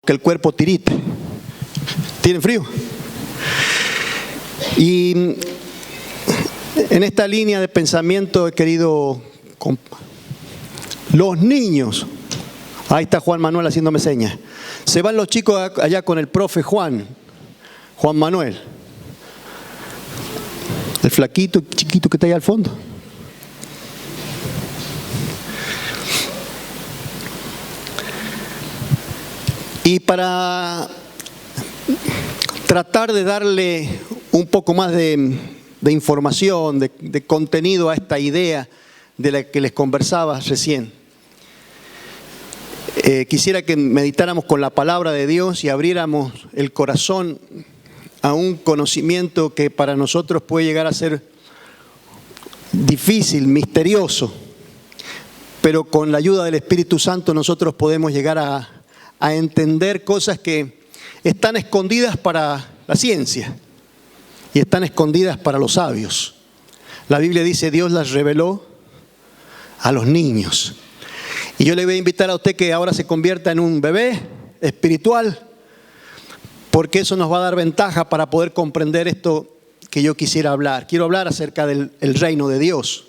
que el cuerpo tirite. ¿Tienen frío? Y en esta línea de pensamiento he querido... Los niños, ahí está Juan Manuel haciéndome señas. Se van los chicos allá con el profe Juan Manuel. El flaquito, chiquito que está ahí al fondo. Y para tratar de darle un poco más de información, de contenido a esta idea de la que les conversaba recién, quisiera que meditáramos con la palabra de Dios y abriéramos el corazón a un conocimiento que para nosotros puede llegar a ser difícil, misterioso, pero con la ayuda del Espíritu Santo nosotros podemos llegar a entender cosas que están escondidas para la ciencia y están escondidas para los sabios. La Biblia dice: Dios las reveló a los niños. Y yo le voy a invitar a usted que ahora se convierta en un bebé espiritual, porque eso nos va a dar ventaja para poder comprender esto que yo quisiera hablar. Quiero hablar acerca del reino de Dios.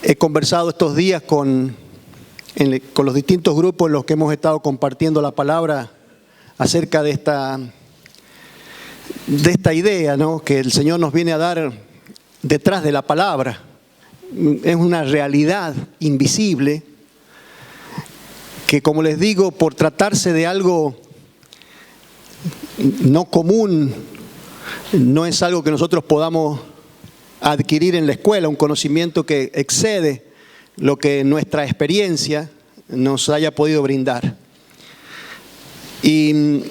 He conversado estos días con los distintos grupos en los que hemos estado compartiendo la palabra acerca de esta idea, ¿no?, que el Señor nos viene a dar detrás de la palabra. Es una realidad invisible que, como les digo, por tratarse de algo no común, no es algo que nosotros podamos adquirir en la escuela, un conocimiento que excede lo que nuestra experiencia nos haya podido brindar. Y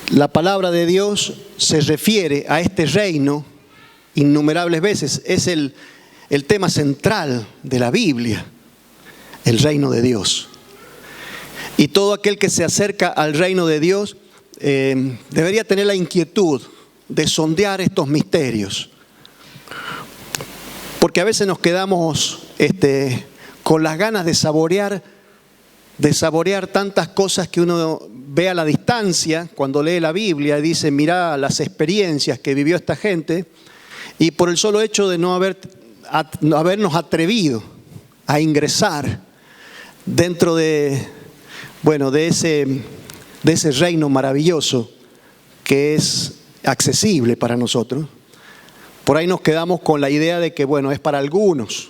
la palabra de Dios se refiere a este reino innumerables veces. Es el tema central de la Biblia, el reino de Dios. Y todo aquel que se acerca al reino de Dios debería tener la inquietud de sondear estos misterios. Porque a veces nos quedamos con las ganas de saborear tantas cosas que uno ve a la distancia cuando lee la Biblia y dice: mira las experiencias que vivió esta gente, y por el solo hecho de no habernos atrevido a ingresar dentro de ese reino maravilloso que es accesible para nosotros, por ahí nos quedamos con la idea de que es para algunos.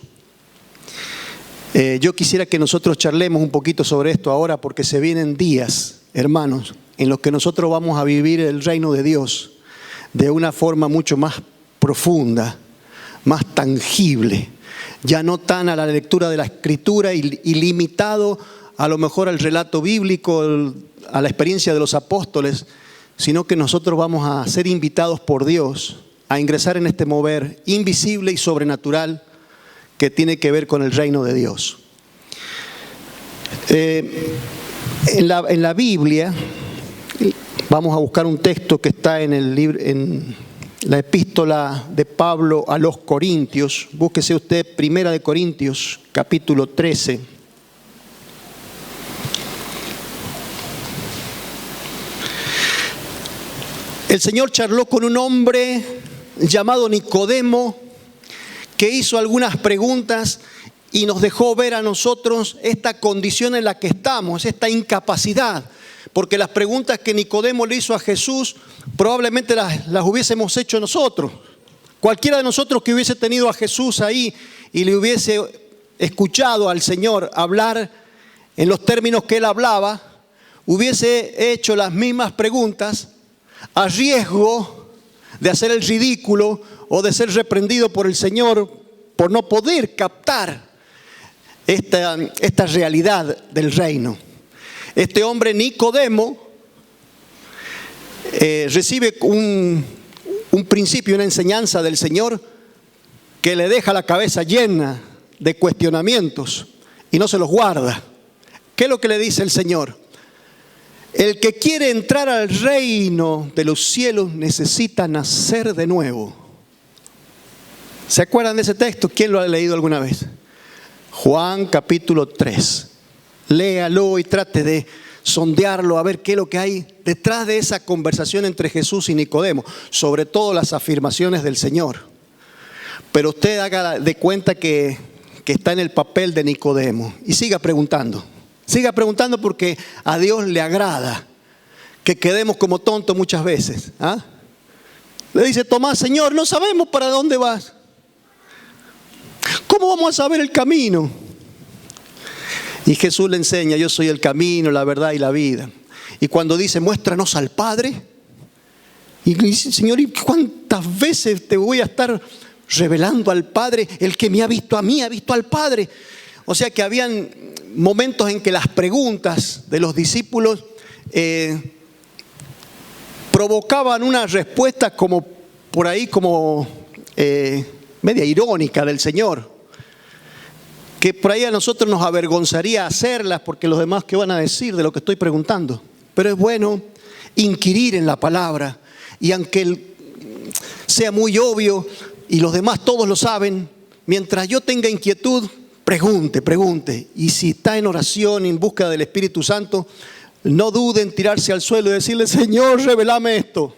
Yo quisiera que nosotros charlemos un poquito sobre esto ahora, porque se vienen días, hermanos, en los que nosotros vamos a vivir el reino de Dios de una forma mucho más profunda, más tangible, ya no tan a la lectura de la Escritura y limitado a lo mejor al relato bíblico, a la experiencia de los apóstoles, sino que nosotros vamos a ser invitados por Dios a ingresar en este mover invisible y sobrenatural que tiene que ver con el reino de Dios. En la Biblia, vamos a buscar un texto que está en el libro, en la epístola de Pablo a los Corintios. Búsquese usted 1 Corintios, capítulo 13. El Señor charló con un hombre llamado Nicodemo, que hizo algunas preguntas y nos dejó ver a nosotros esta condición en la que estamos, esta incapacidad. Porque las preguntas que Nicodemo le hizo a Jesús probablemente las hubiésemos hecho nosotros. Cualquiera de nosotros que hubiese tenido a Jesús ahí y le hubiese escuchado al Señor hablar en los términos que Él hablaba, hubiese hecho las mismas preguntas a riesgo de hacer el ridículo o de ser reprendido por el Señor por no poder captar esta realidad del reino. Este hombre Nicodemo recibe un principio, una enseñanza del Señor que le deja la cabeza llena de cuestionamientos y no se los guarda. ¿Qué es lo que le dice el Señor? El que quiere entrar al reino de los cielos necesita nacer de nuevo. ¿Se acuerdan de ese texto? ¿Quién lo ha leído alguna vez? Juan capítulo 3. Léalo y trate sondearlo, a ver qué es lo que hay detrás de esa conversación entre Jesús y Nicodemo, sobre todo las afirmaciones del Señor. Pero usted haga de cuenta que está en el papel de Nicodemo y siga preguntando porque a Dios le agrada que quedemos como tontos muchas veces. ¿Ah? Le dice Tomás: Señor, no sabemos para dónde vas. ¿Cómo vamos a saber el camino? Y Jesús le enseña: yo soy el camino, la verdad y la vida. Y cuando dice: muéstranos al Padre, y dice: Señor, ¿y cuántas veces te voy a estar revelando al Padre? El que me ha visto a mí, ha visto al Padre. O sea que habían momentos en que las preguntas de los discípulos provocaban una respuesta como por ahí, como media irónica del Señor, que por ahí a nosotros nos avergonzaría hacerlas, porque los demás, ¿qué van a decir de lo que estoy preguntando? Pero es bueno inquirir en la palabra, y aunque sea muy obvio y los demás todos lo saben, mientras yo tenga inquietud, pregunte. Y si está en oración, en búsqueda del Espíritu Santo, no dude en tirarse al suelo y decirle: Señor, revelame esto.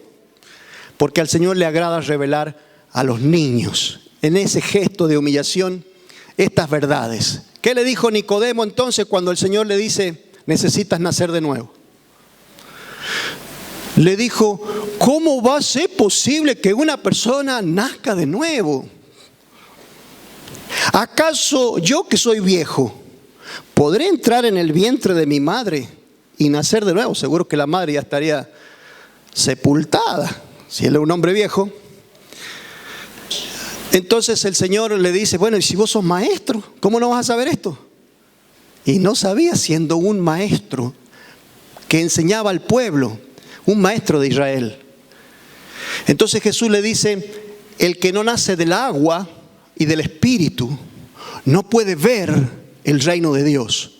Porque al Señor le agrada revelar a los niños, en ese gesto de humillación, estas verdades. ¿Qué le dijo Nicodemo entonces cuando el Señor le dice: necesitas nacer de nuevo? Le dijo: ¿cómo va a ser posible que una persona nazca de nuevo? ¿Acaso yo, que soy viejo, podré entrar en el vientre de mi madre y nacer de nuevo? Seguro que la madre ya estaría sepultada si él es un hombre viejo. Entonces el Señor le dice: bueno, y si vos sos maestro, ¿cómo no vas a saber esto? Y no sabía, siendo un maestro que enseñaba al pueblo, un maestro de Israel. Entonces Jesús le dice: el que no nace del agua y del Espíritu no puede ver el reino de Dios.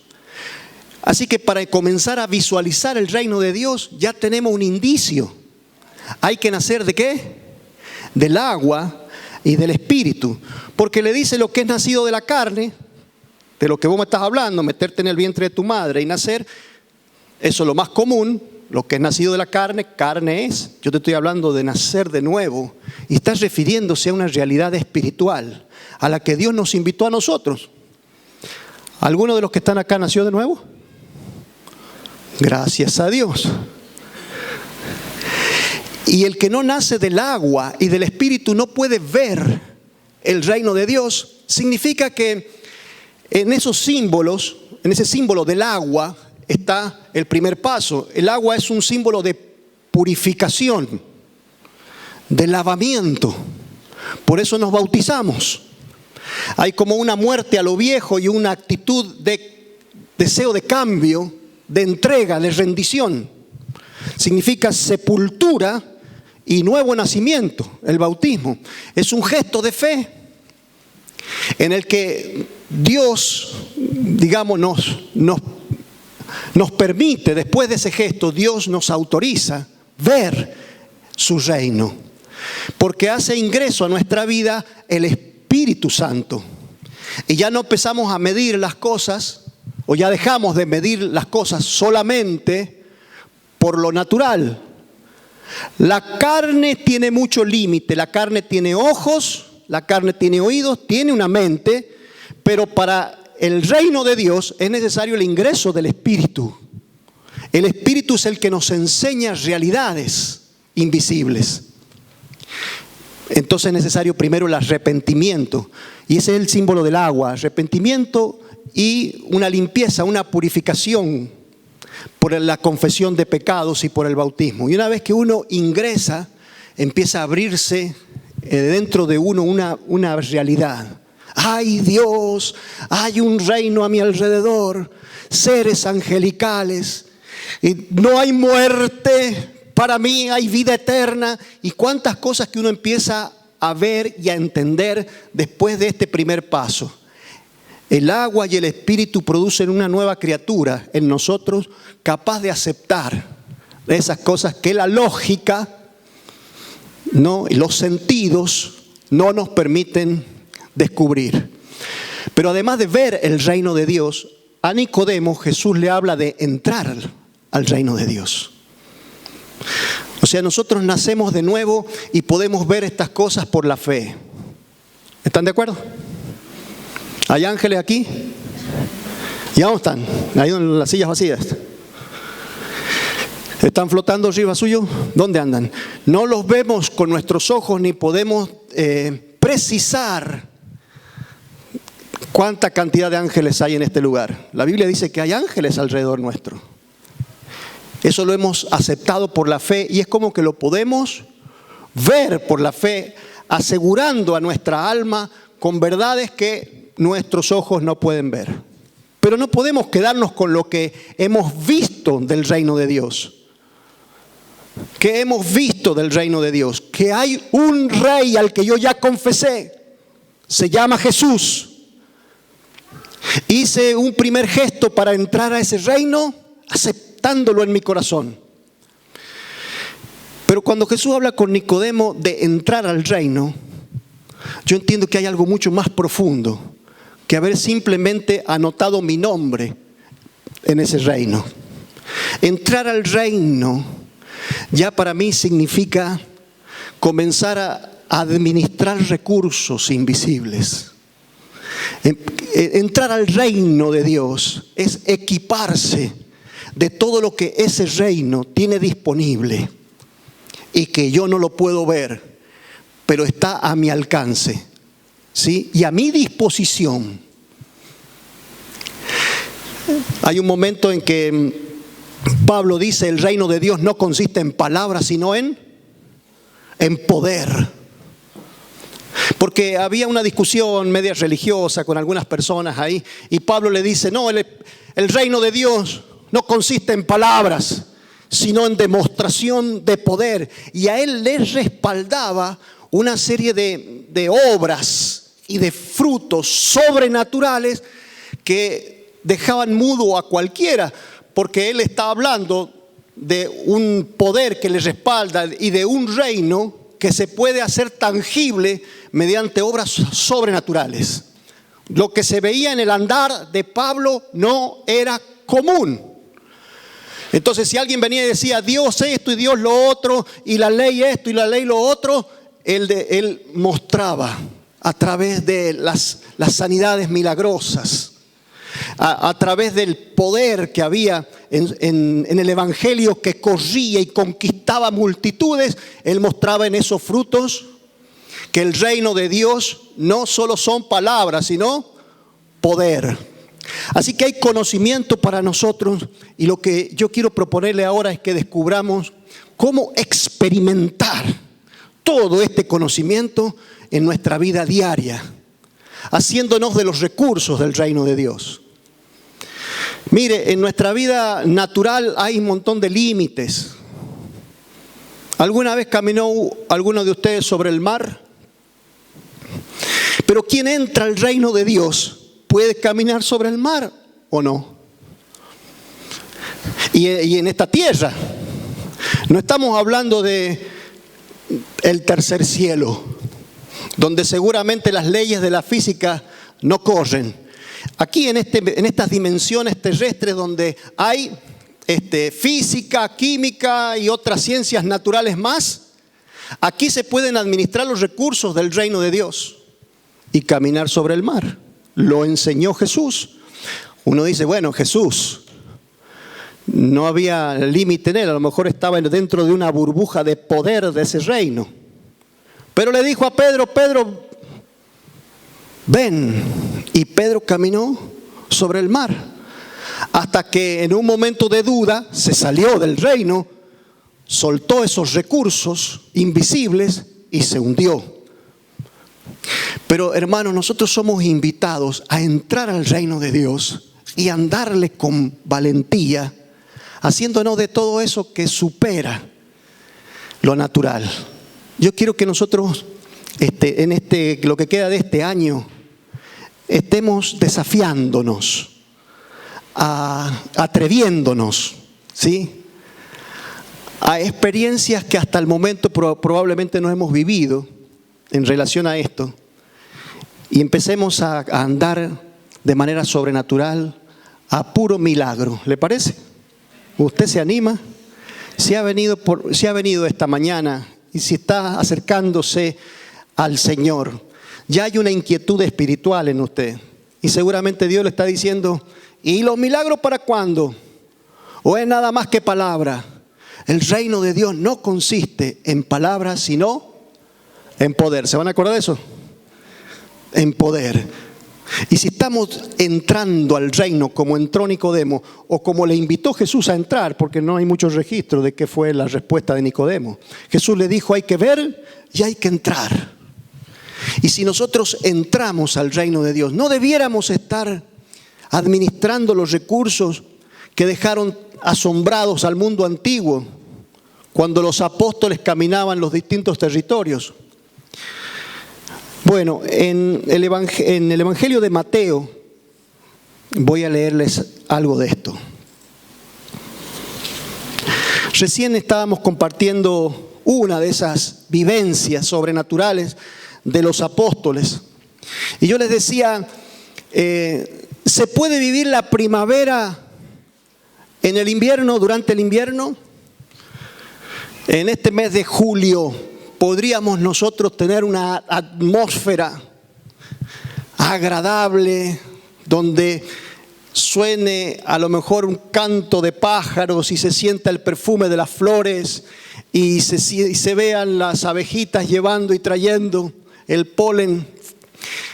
Así que para comenzar a visualizar el reino de Dios ya tenemos un indicio. Hay que nacer ¿de qué? Del agua y del Espíritu. Porque le dice: lo que es nacido de la carne, de lo que vos me estás hablando, meterte en el vientre de tu madre y nacer, eso es lo más común. Lo que es nacido de la carne, carne es. Yo te estoy hablando de nacer de nuevo. Y estás refiriéndose a una realidad espiritual a la que Dios nos invitó a nosotros. ¿Alguno de los que están acá nació de nuevo? Gracias a Dios. Y el que no nace del agua y del Espíritu no puede ver el reino de Dios. Significa que en esos símbolos, en ese símbolo del agua, está el primer paso. El agua es un símbolo de purificación, de lavamiento. Por eso nos bautizamos. Hay como una muerte a lo viejo y una actitud de deseo de cambio, de entrega, de rendición. Significa sepultura y nuevo nacimiento. El bautismo es un gesto de fe en el que Dios, digamos, nos permite, después de ese gesto, Dios nos autoriza ver su reino, porque hace ingreso a nuestra vida el Espíritu Santo. Y ya no empezamos a medir las cosas, o ya dejamos de medir las cosas solamente por lo natural. La carne tiene mucho límite, la carne tiene ojos, la carne tiene oídos, tiene una mente, pero para el reino de Dios es necesario el ingreso del Espíritu. El Espíritu es el que nos enseña realidades invisibles. Entonces es necesario primero el arrepentimiento. Y ese es el símbolo del agua. Arrepentimiento y una limpieza, una purificación por la confesión de pecados y por el bautismo. Y una vez que uno ingresa, empieza a abrirse dentro de uno una realidad. Hay Dios, hay un reino a mi alrededor, seres angelicales, y no hay muerte, para mí hay vida eterna. Y cuántas cosas que uno empieza a ver y a entender después de este primer paso. El agua y el Espíritu producen una nueva criatura en nosotros, capaz de aceptar esas cosas que la lógica, ¿no?, y los sentidos no nos permiten descubrir. Pero además de ver el reino de Dios, a Nicodemo Jesús le habla de entrar al reino de Dios. O sea, nosotros nacemos de nuevo y podemos ver estas cosas por la fe. ¿Están de acuerdo? ¿Hay ángeles aquí? ¿Y dónde están? Ahí en las sillas vacías. ¿Están flotando arriba suyo? ¿Dónde andan? No los vemos con nuestros ojos ni podemos precisar cuánta cantidad de ángeles hay en este lugar. La Biblia dice que hay ángeles alrededor nuestro. Eso lo hemos aceptado por la fe y es como que lo podemos ver por la fe, asegurando a nuestra alma con verdades que nuestros ojos no pueden ver. Pero no podemos quedarnos con lo que hemos visto del reino de Dios. Que hemos visto del reino de Dios. Que hay un rey al que yo ya confesé. Se llama Jesús. Hice un primer gesto para entrar a ese reino, aceptándolo en mi corazón. Pero cuando Jesús habla con Nicodemo de entrar al reino, yo entiendo que hay algo mucho más profundo que haber simplemente anotado mi nombre en ese reino. Entrar al reino ya para mí significa comenzar a administrar recursos invisibles. Entrar al reino de Dios es equiparse de todo lo que ese reino tiene disponible y que yo no lo puedo ver, pero está a mi alcance, ¿sí? Y a mi disposición. Hay un momento en que Pablo dice: el reino de Dios no consiste en palabras, sino en poder. Porque había una discusión media religiosa con algunas personas ahí, y Pablo le dice: no, el reino de Dios no consiste en palabras, sino en demostración de poder. Y a él le respaldaba una serie de obras y de frutos sobrenaturales que dejaban mudo a cualquiera, porque él está hablando de un poder que le respalda y de un reino que se puede hacer tangible mediante obras sobrenaturales. Lo que se veía en el andar de Pablo no era común. Entonces, si alguien venía y decía Dios esto y Dios lo otro, y la ley esto y la ley lo otro, él mostraba a través de las sanidades milagrosas, a través del poder que había en el evangelio que corría y conquistaba multitudes. Él mostraba en esos frutos que el reino de Dios no solo son palabras, sino poder. Así que hay conocimiento para nosotros, y lo que yo quiero proponerle ahora es que descubramos cómo experimentar todo este conocimiento en nuestra vida diaria, haciéndonos de los recursos del reino de Dios. Mire, en nuestra vida natural hay un montón de límites. ¿Alguna vez caminó alguno de ustedes sobre el mar? Pero quien entra al reino de Dios puede caminar sobre el mar, ¿o no? Y en esta tierra no estamos hablando de el tercer cielo, donde seguramente las leyes de la física no corren. Aquí en estas dimensiones terrestres donde hay física, química y otras ciencias naturales más, aquí se pueden administrar los recursos del reino de Dios y caminar sobre el mar. Lo enseñó Jesús. Uno dice, bueno, Jesús, no había límite en él, a lo mejor estaba dentro de una burbuja de poder de ese reino. Pero le dijo a Pedro: Pedro, ven. Y Pedro caminó sobre el mar, hasta que en un momento de duda se salió del reino, soltó esos recursos invisibles y se hundió. Pero hermanos, nosotros somos invitados a entrar al reino de Dios y andarle con valentía, haciéndonos de todo eso que supera lo natural. Yo quiero que nosotros lo que queda de este año estemos desafiándonos, atreviéndonos, ¿sí?, a experiencias que hasta el momento probablemente no hemos vivido en relación a esto, y empecemos a andar de manera sobrenatural, a puro milagro. ¿Le parece? ¿Usted se anima? Si ha venido esta mañana y si está acercándose al Señor, ya hay una inquietud espiritual en usted. Y seguramente Dios le está diciendo, ¿y los milagros para cuándo? ¿O es nada más que palabra? El reino de Dios no consiste en palabras, sino en poder. ¿Se van a acordar de eso? En poder. Y si estamos entrando al reino como entró Nicodemo, o como le invitó Jesús a entrar, porque no hay muchos registros de qué fue la respuesta de Nicodemo. Jesús le dijo, hay que ver y hay que entrar. Y si nosotros entramos al reino de Dios, no debiéramos estar administrando los recursos que dejaron asombrados al mundo antiguo cuando los apóstoles caminaban los distintos territorios. Bueno, en el Evangelio de Mateo voy a leerles algo de esto. Recién estábamos compartiendo una de esas vivencias sobrenaturales de los apóstoles. Y yo les decía, ¿se puede vivir la primavera en el invierno, durante el invierno? En este mes de julio, ¿podríamos nosotros tener una atmósfera agradable donde suene a lo mejor un canto de pájaros y se sienta el perfume de las flores y se vean las abejitas llevando y trayendo el polen?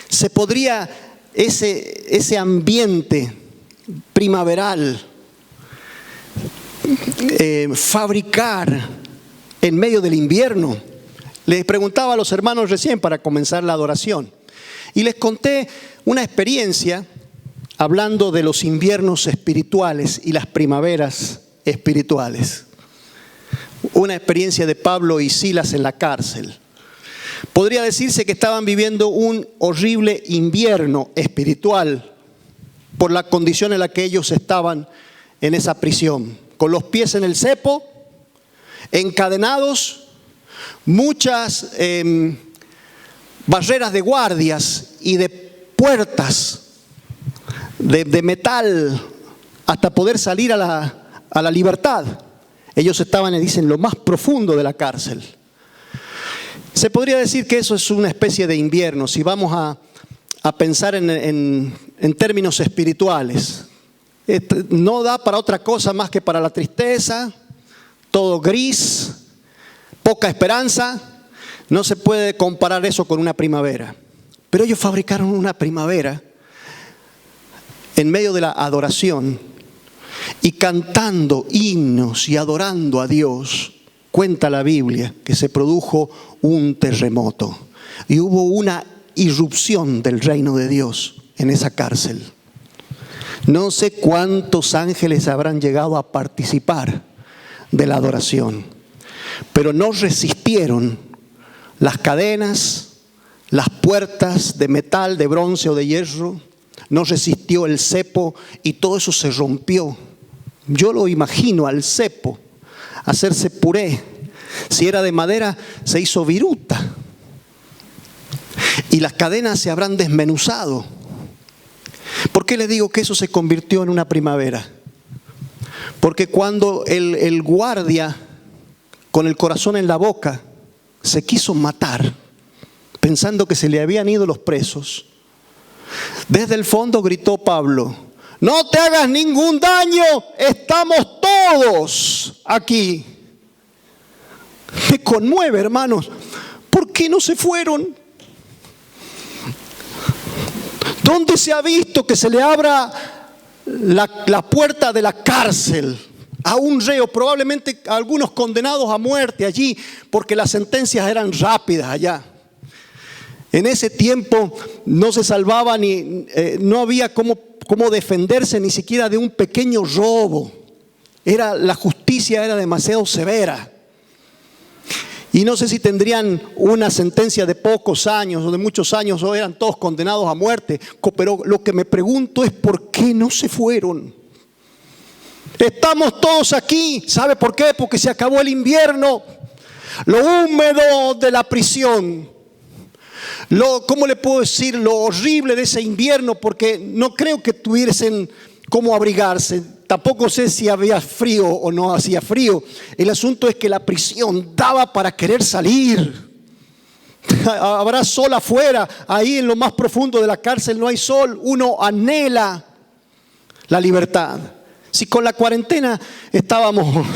¿Se podría ese ambiente primaveral fabricar en medio del invierno? Les preguntaba a los hermanos recién para comenzar la adoración y les conté una experiencia hablando de los inviernos espirituales y las primaveras espirituales. Una experiencia de Pablo y Silas en la cárcel. Podría decirse que estaban viviendo un horrible invierno espiritual por la condición en la que ellos estaban en esa prisión, con los pies en el cepo, encadenados, muchas barreras de guardias y de puertas de metal hasta poder salir a la libertad. Ellos estaban, dicen, lo más profundo de la cárcel. Se podría decir que eso es una especie de invierno, si vamos a pensar en términos espirituales. No da para otra cosa más que para la tristeza, todo gris, poca esperanza. No se puede comparar eso con una primavera. Pero ellos fabricaron una primavera en medio de la adoración y cantando himnos y adorando a Dios. Cuenta la Biblia que se produjo un terremoto y hubo una irrupción del reino de Dios en esa cárcel. No sé cuántos ángeles habrán llegado a participar de la adoración, pero no resistieron las cadenas, las puertas de metal, de bronce o de hierro, no resistió el cepo y todo eso se rompió. Yo lo imagino al cepo hacerse puré. Si era de madera, se hizo viruta. Y las cadenas se habrán desmenuzado. ¿Por qué les digo que eso se convirtió en una primavera? Porque cuando el guardia, con el corazón en la boca, se quiso matar, pensando que se le habían ido los presos, desde el fondo gritó Pablo: no te hagas ningún daño, estamos todos aquí. Me conmueve, hermanos. ¿Por qué no se fueron? ¿Dónde se ha visto que se le abra la puerta de la cárcel a un reo, probablemente algunos condenados a muerte allí, porque las sentencias eran rápidas allá? En ese tiempo no se salvaba no había cómo defenderse ni siquiera de un pequeño robo. La justicia era demasiado severa. Y no sé si tendrían una sentencia de pocos años o de muchos años, o eran todos condenados a muerte. Pero lo que me pregunto es ¿por qué no se fueron? Estamos todos aquí. ¿Sabe por qué? Porque se acabó el invierno. Lo húmedo de la prisión. ¿Cómo le puedo decir? Lo horrible de ese invierno, porque no creo que tuviesen cómo abrigarse. tampoco sé si había frío o no hacía frío. El asunto es que la prisión daba para querer salir. Habrá sol afuera, ahí en lo más profundo de la cárcel no hay sol. Uno anhela la libertad. Si con la cuarentena estábamos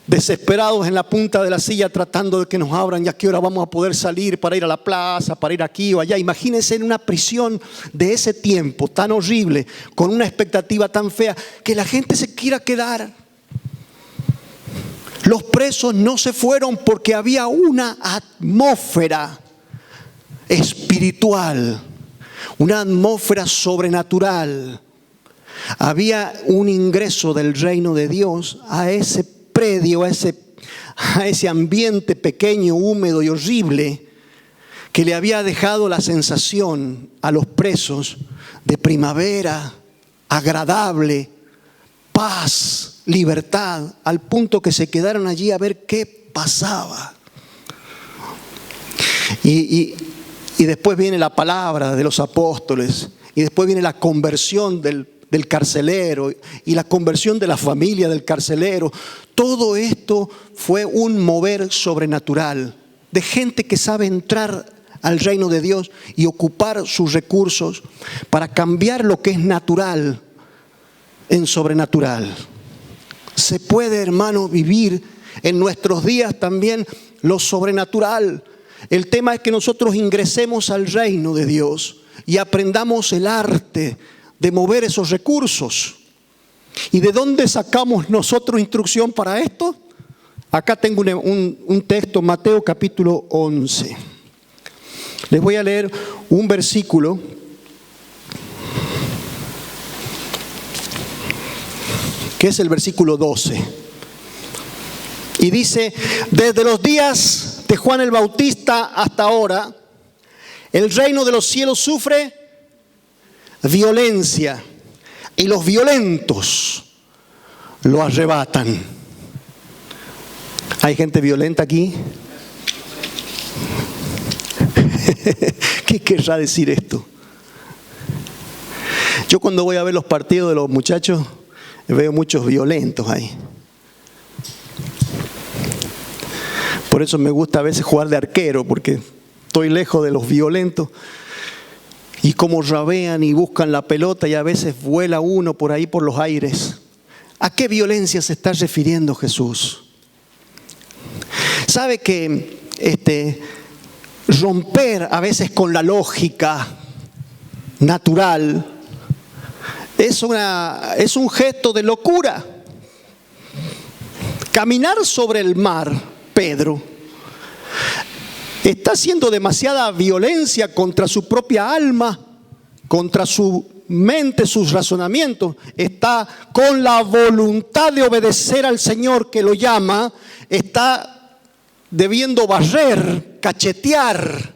desesperados en la punta de la silla tratando de que nos abran, ya que hora vamos a poder salir para ir a la plaza, para ir aquí o allá. Imagínense en una prisión de ese tiempo tan horrible, con una expectativa tan fea, que la gente se quiera quedar. Los presos no se fueron porque había una atmósfera espiritual, una atmósfera sobrenatural. Había un ingreso del reino de Dios a ese predio, a ese ambiente pequeño, húmedo y horrible, que le había dejado la sensación a los presos de primavera, agradable, paz, libertad, al punto que se quedaron allí a ver qué pasaba. Y después viene la palabra de los apóstoles, y después viene la conversión del carcelero y la conversión de la familia del carcelero. Todo esto fue un mover sobrenatural de gente que sabe entrar al reino de Dios y ocupar sus recursos para cambiar lo que es natural en sobrenatural. Se puede, hermano, vivir en nuestros días también lo sobrenatural. El tema es que nosotros ingresemos al reino de Dios y aprendamos el arte de mover esos recursos. ¿Y de dónde sacamos nosotros instrucción para esto? Acá tengo un texto, Mateo capítulo 11. Les voy a leer un versículo que es el versículo 12. Y dice: desde los días de Juan el Bautista hasta ahora, el reino de los cielos sufre violencia y los violentos lo arrebatan. ¿Hay gente violenta aquí? ¿Qué querrá decir esto? Yo cuando voy a ver los partidos de los muchachos veo muchos violentos ahí. Por eso me gusta a veces jugar de arquero, porque estoy lejos de los violentos. Y como rabean y buscan la pelota y a veces vuela uno por ahí por los aires. ¿A qué violencia se está refiriendo Jesús? ¿Sabe que romper a veces con la lógica natural es un gesto de locura? Caminar sobre el mar, Pedro, está haciendo demasiada violencia contra su propia alma, contra su mente, sus razonamientos. Está con la voluntad de obedecer al Señor que lo llama, está debiendo barrer, cachetear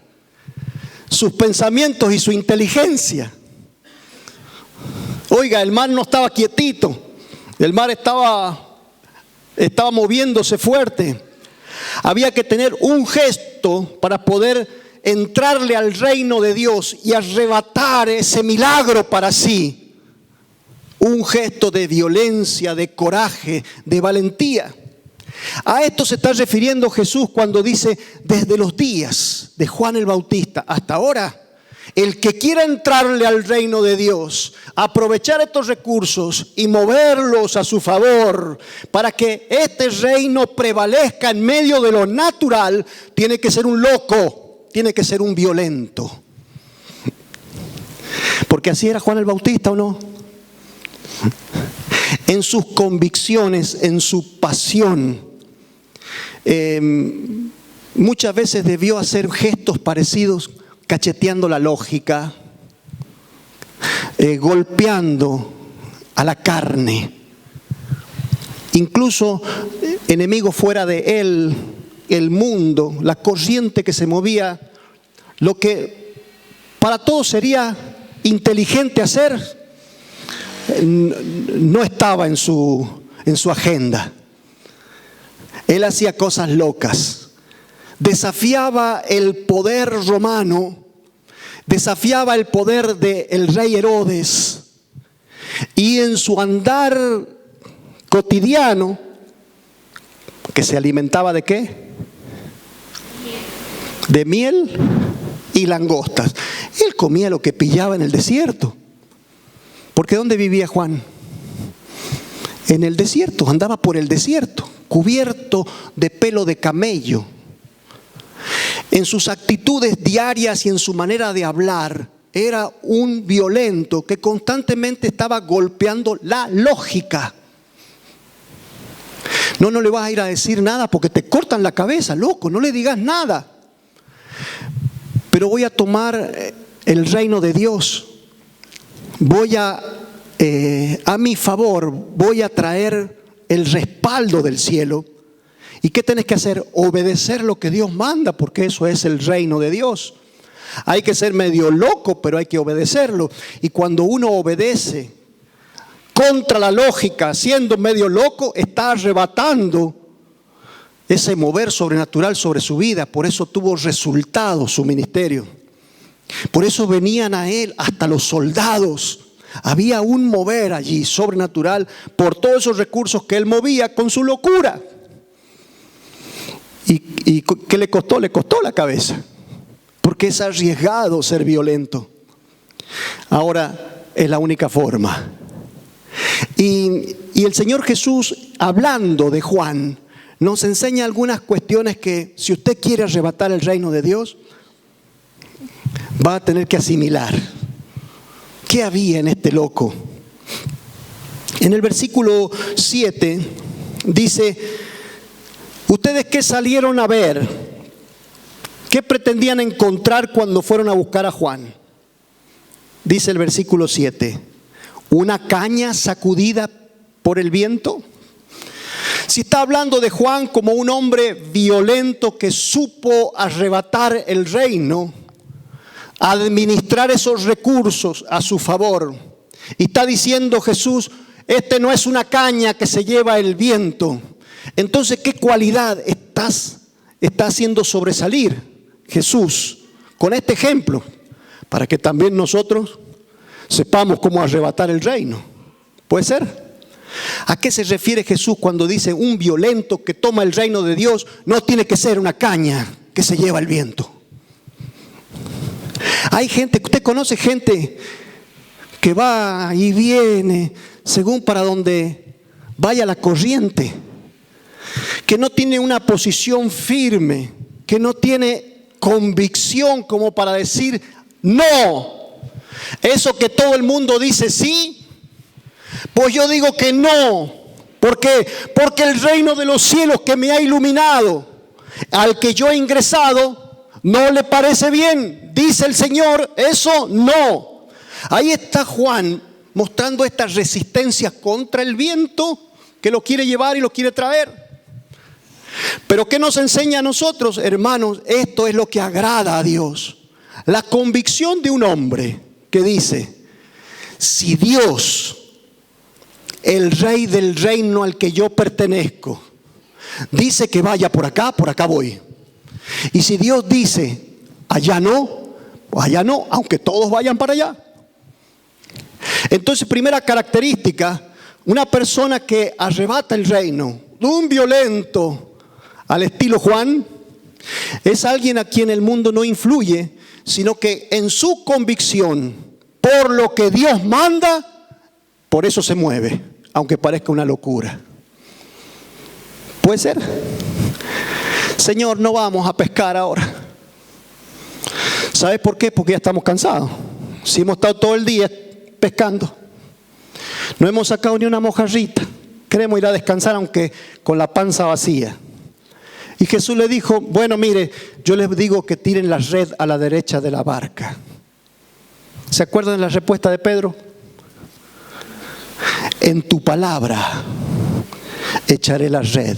sus pensamientos y su inteligencia. Oiga, el mar no estaba quietito, el mar estaba moviéndose fuerte. Había que tener un gesto para poder entrarle al reino de Dios y arrebatar ese milagro para sí. Un gesto de violencia, de coraje, de valentía. A esto se está refiriendo Jesús cuando dice: desde los días de Juan el Bautista hasta ahora, el que quiera entrarle al reino de Dios, aprovechar estos recursos y moverlos a su favor para que este reino prevalezca en medio de lo natural, tiene que ser un loco, tiene que ser un violento. Porque así era Juan el Bautista, ¿o no? En sus convicciones, en su pasión, muchas veces debió hacer gestos parecidos, cacheteando la lógica, golpeando a la carne. Incluso enemigos fuera de él, el mundo, la corriente que se movía, lo que para todos sería inteligente hacer, no estaba en su agenda. Él hacía cosas locas. Desafiaba el poder romano, desafiaba el poder del rey Herodes Y en su andar cotidiano, que se alimentaba ¿de qué? De miel y langostas. Él comía lo que pillaba en el desierto. Porque ¿dónde vivía Juan? En el desierto, andaba por el desierto, cubierto de pelo de camello. En sus actitudes diarias y en su manera de hablar, era un violento que constantemente estaba golpeando la lógica. No le vas a ir a decir nada porque te cortan la cabeza, loco, no le digas nada. Pero voy a tomar el reino de Dios. Voy a mi favor, voy a traer el respaldo del cielo. ¿Y qué tenés que hacer? Obedecer lo que Dios manda, porque eso es el reino de Dios. Hay que ser medio loco, pero hay que obedecerlo. Y cuando uno obedece contra la lógica, siendo medio loco, está arrebatando ese mover sobrenatural sobre su vida. Por eso tuvo resultados su ministerio. Por eso venían a él hasta los soldados. Había un mover allí sobrenatural por todos esos recursos que él movía con su locura. ¿Y qué le costó? Le costó la cabeza. Porque es arriesgado ser violento. Ahora es la única forma. Y el Señor Jesús, hablando de Juan, nos enseña algunas cuestiones que, si usted quiere arrebatar el reino de Dios, va a tener que asimilar. ¿Qué había en este loco? En el versículo 7 dice: ¿ustedes qué salieron a ver? ¿Qué pretendían encontrar cuando fueron a buscar a Juan? Dice el versículo 7: ¿una caña sacudida por el viento? Si está hablando de Juan como un hombre violento que supo arrebatar el reino, administrar esos recursos a su favor, y está diciendo Jesús: este no es una caña que se lleva el viento. Entonces, ¿qué cualidad está haciendo sobresalir Jesús con este ejemplo? Para que también nosotros sepamos cómo arrebatar el reino. ¿Puede ser? ¿A qué se refiere Jesús cuando dice un violento que toma el reino de Dios no tiene que ser una caña que se lleva el viento? Hay gente, usted conoce gente que va y viene según para donde vaya la corriente, que no tiene una posición firme, que no tiene convicción como para decir no. Eso que todo el mundo dice sí, pues yo digo que no. ¿Por qué? Porque el reino de los cielos que me ha iluminado, al que yo he ingresado, no le parece bien. Dice el Señor, eso no. Ahí está Juan mostrando esta resistencia contra el viento que lo quiere llevar y lo quiere traer. Pero ¿qué nos enseña a nosotros, hermanos? Esto es lo que agrada a Dios. La convicción de un hombre que dice: si Dios, el rey del reino al que yo pertenezco, dice que vaya por acá voy. Y si Dios dice allá no, aunque todos vayan para allá. Entonces, primera característica, una persona que arrebata el reino, un violento al estilo Juan, es alguien a quien el mundo no influye, sino que en su convicción por lo que Dios manda, por eso se mueve, aunque parezca una locura. ¿Puede ser? Señor, no vamos a pescar ahora. ¿Sabes por qué? Porque ya estamos cansados. Si hemos estado todo el día pescando, no hemos sacado ni una mojarrita, queremos ir a descansar aunque con la panza vacía. Y Jesús le dijo: bueno, mire, yo les digo que tiren la red a la derecha de la barca. ¿Se acuerdan de la respuesta de Pedro? En tu palabra echaré la red.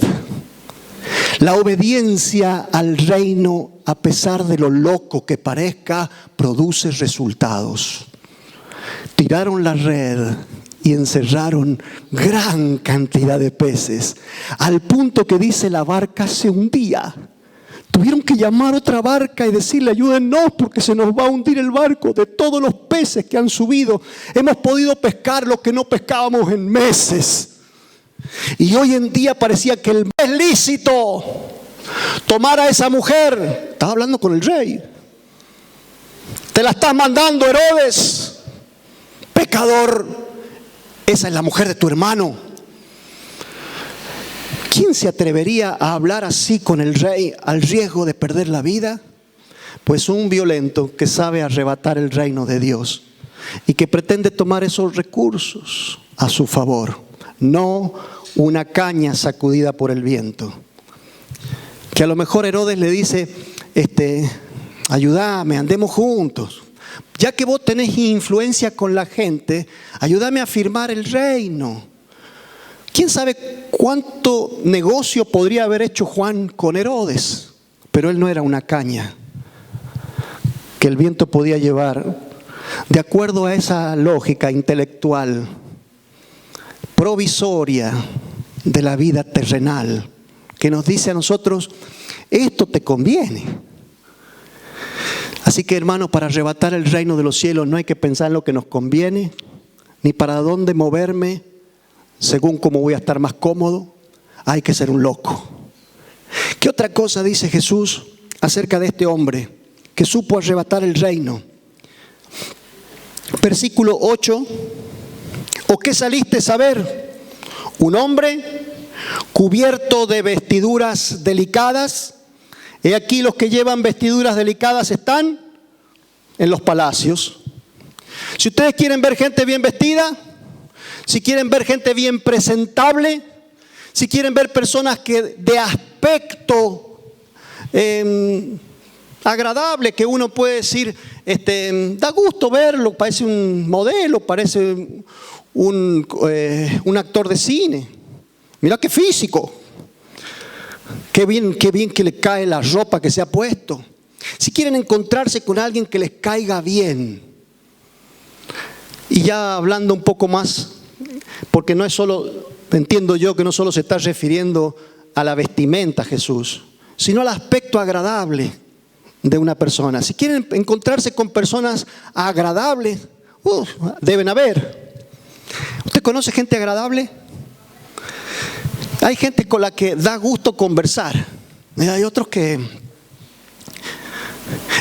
La obediencia al reino, a pesar de lo loco que parezca, produce resultados. Tiraron la red y encerraron gran cantidad de peces, al punto que dice la barca se hundía. Tuvieron que llamar otra barca y decirle: ayúdennos porque se nos va a hundir el barco. De todos los peces que han subido, hemos podido pescar lo que no pescábamos en meses. Y hoy en día parecía que el es lícito tomar a esa mujer. Estaba hablando con el rey. Te la estás mandando, Herodes, pecador. Esa es la mujer de tu hermano. ¿Quién se atrevería a hablar así con el rey al riesgo de perder la vida? Pues un violento que sabe arrebatar el reino de Dios y que pretende tomar esos recursos a su favor, no una caña sacudida por el viento. Que a lo mejor Herodes le dice: ayúdame, andemos juntos. Ya que vos tenés influencia con la gente, ayúdame a firmar el reino. ¿Quién sabe cuánto negocio podría haber hecho Juan con Herodes? Pero él no era una caña que el viento podía llevar. De acuerdo a esa lógica intelectual provisoria de la vida terrenal, que nos dice a nosotros: esto te conviene. Así que, hermanos, para arrebatar el reino de los cielos no hay que pensar en lo que nos conviene, ni para dónde moverme según cómo voy a estar más cómodo. Hay que ser un loco. ¿Qué otra cosa dice Jesús acerca de este hombre que supo arrebatar el reino? Versículo 8. ¿O qué saliste a ver? ¿Un hombre cubierto de vestiduras delicadas? He aquí, los que llevan vestiduras delicadas están en los palacios. Si ustedes quieren ver gente bien vestida, si quieren ver gente bien presentable, si quieren ver personas que de aspecto agradable, que uno puede decir, da gusto verlo, parece un modelo, parece un actor de cine. Mira qué físico. Qué bien que le cae la ropa que se ha puesto. Si quieren encontrarse con alguien que les caiga bien. Y ya hablando un poco más, porque no es solo, entiendo yo que no solo se está refiriendo a la vestimenta Jesús, sino al aspecto agradable de una persona. Si quieren encontrarse con personas agradables, deben haber. ¿Usted conoce gente agradable? Hay gente con la que da gusto conversar. Y hay otros que,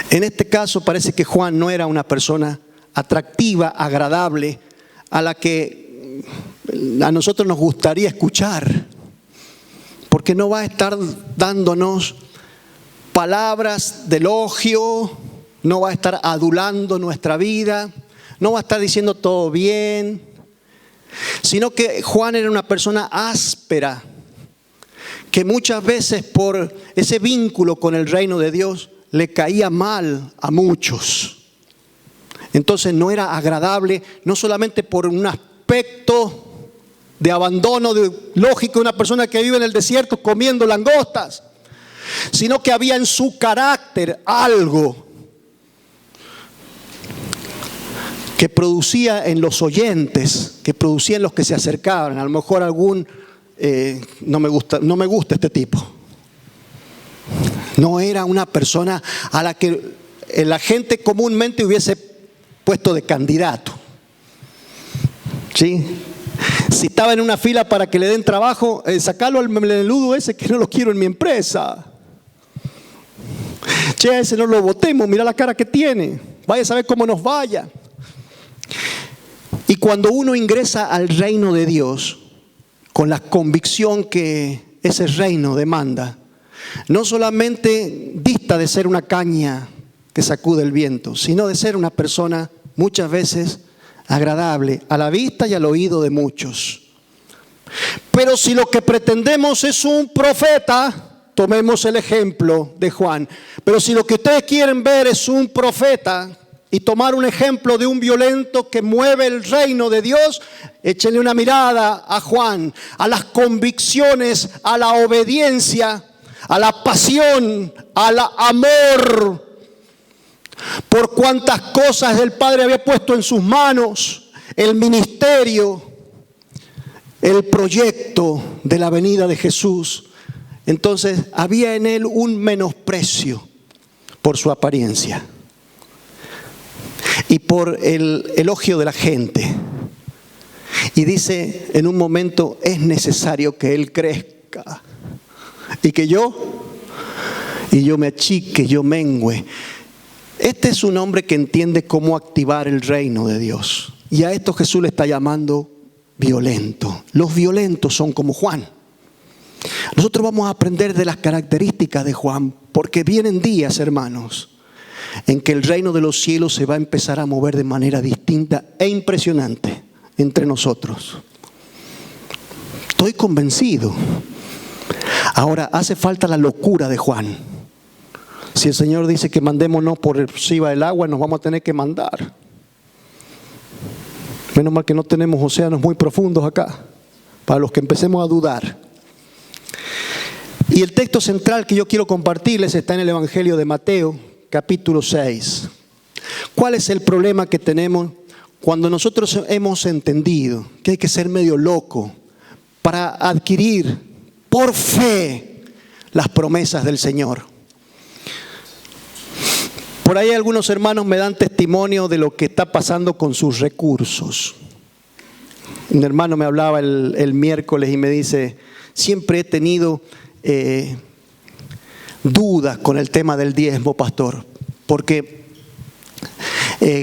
en este caso, parece que Juan no era una persona atractiva, agradable, a la que a nosotros nos gustaría escuchar, porque no va a estar dándonos palabras de elogio, no va a estar adulando nuestra vida, no va a estar diciendo todo bien, sino que Juan era una persona áspera, que muchas veces por ese vínculo con el reino de Dios le caía mal a muchos. Entonces no era agradable, no solamente por un aspecto de abandono lógico de una persona que vive en el desierto comiendo langostas, sino que había en su carácter algo que producía en los oyentes, que producía en los que se acercaban. A lo mejor algún, no me gusta este tipo. No era una persona a la que la gente comúnmente hubiese puesto de candidato. ¿Sí? Si estaba en una fila para que le den trabajo, sacarlo al melenudo ese que no lo quiero en mi empresa. Che, ese no lo votemos, mira la cara que tiene. Vaya a saber cómo nos vaya. Y cuando uno ingresa al reino de Dios, con la convicción que ese reino demanda, no solamente dista de ser una caña que sacude el viento, sino de ser una persona muchas veces agradable a la vista y al oído de muchos. Pero si lo que pretendemos es un profeta, tomemos el ejemplo de Juan. Pero si lo que ustedes quieren ver es un profeta y tomar un ejemplo de un violento que mueve el reino de Dios, échenle una mirada a Juan, a las convicciones, a la obediencia, a la pasión, al amor, por cuantas cosas el Padre había puesto en sus manos, el ministerio, el proyecto de la venida de Jesús Entonces había en él un menosprecio por su apariencia y por el elogio de la gente. Y dice en un momento, es necesario que él crezca y que yo me achique, yo mengüe. Este es un hombre que entiende cómo activar el reino de Dios. Y a esto Jesús le está llamando violento. Los violentos son como Juan. Nosotros vamos a aprender de las características de Juan, porque vienen días, hermanos, en que el reino de los cielos se va a empezar a mover de manera distinta e impresionante entre nosotros. Estoy convencido. Ahora, hace falta la locura de Juan. Si el Señor dice que mandémonos por encima del agua, nos vamos a tener que mandar. Menos mal que no tenemos océanos muy profundos acá, para los que empecemos a dudar. Y el texto central que yo quiero compartirles está en el Evangelio de Mateo, capítulo 6. ¿Cuál es el problema que tenemos cuando nosotros hemos entendido que hay que ser medio loco para adquirir por fe las promesas del Señor? Por ahí algunos hermanos me dan testimonio de lo que está pasando con sus recursos. Un hermano me hablaba el miércoles y me dice, siempre he tenido dudas con el tema del diezmo, pastor, porque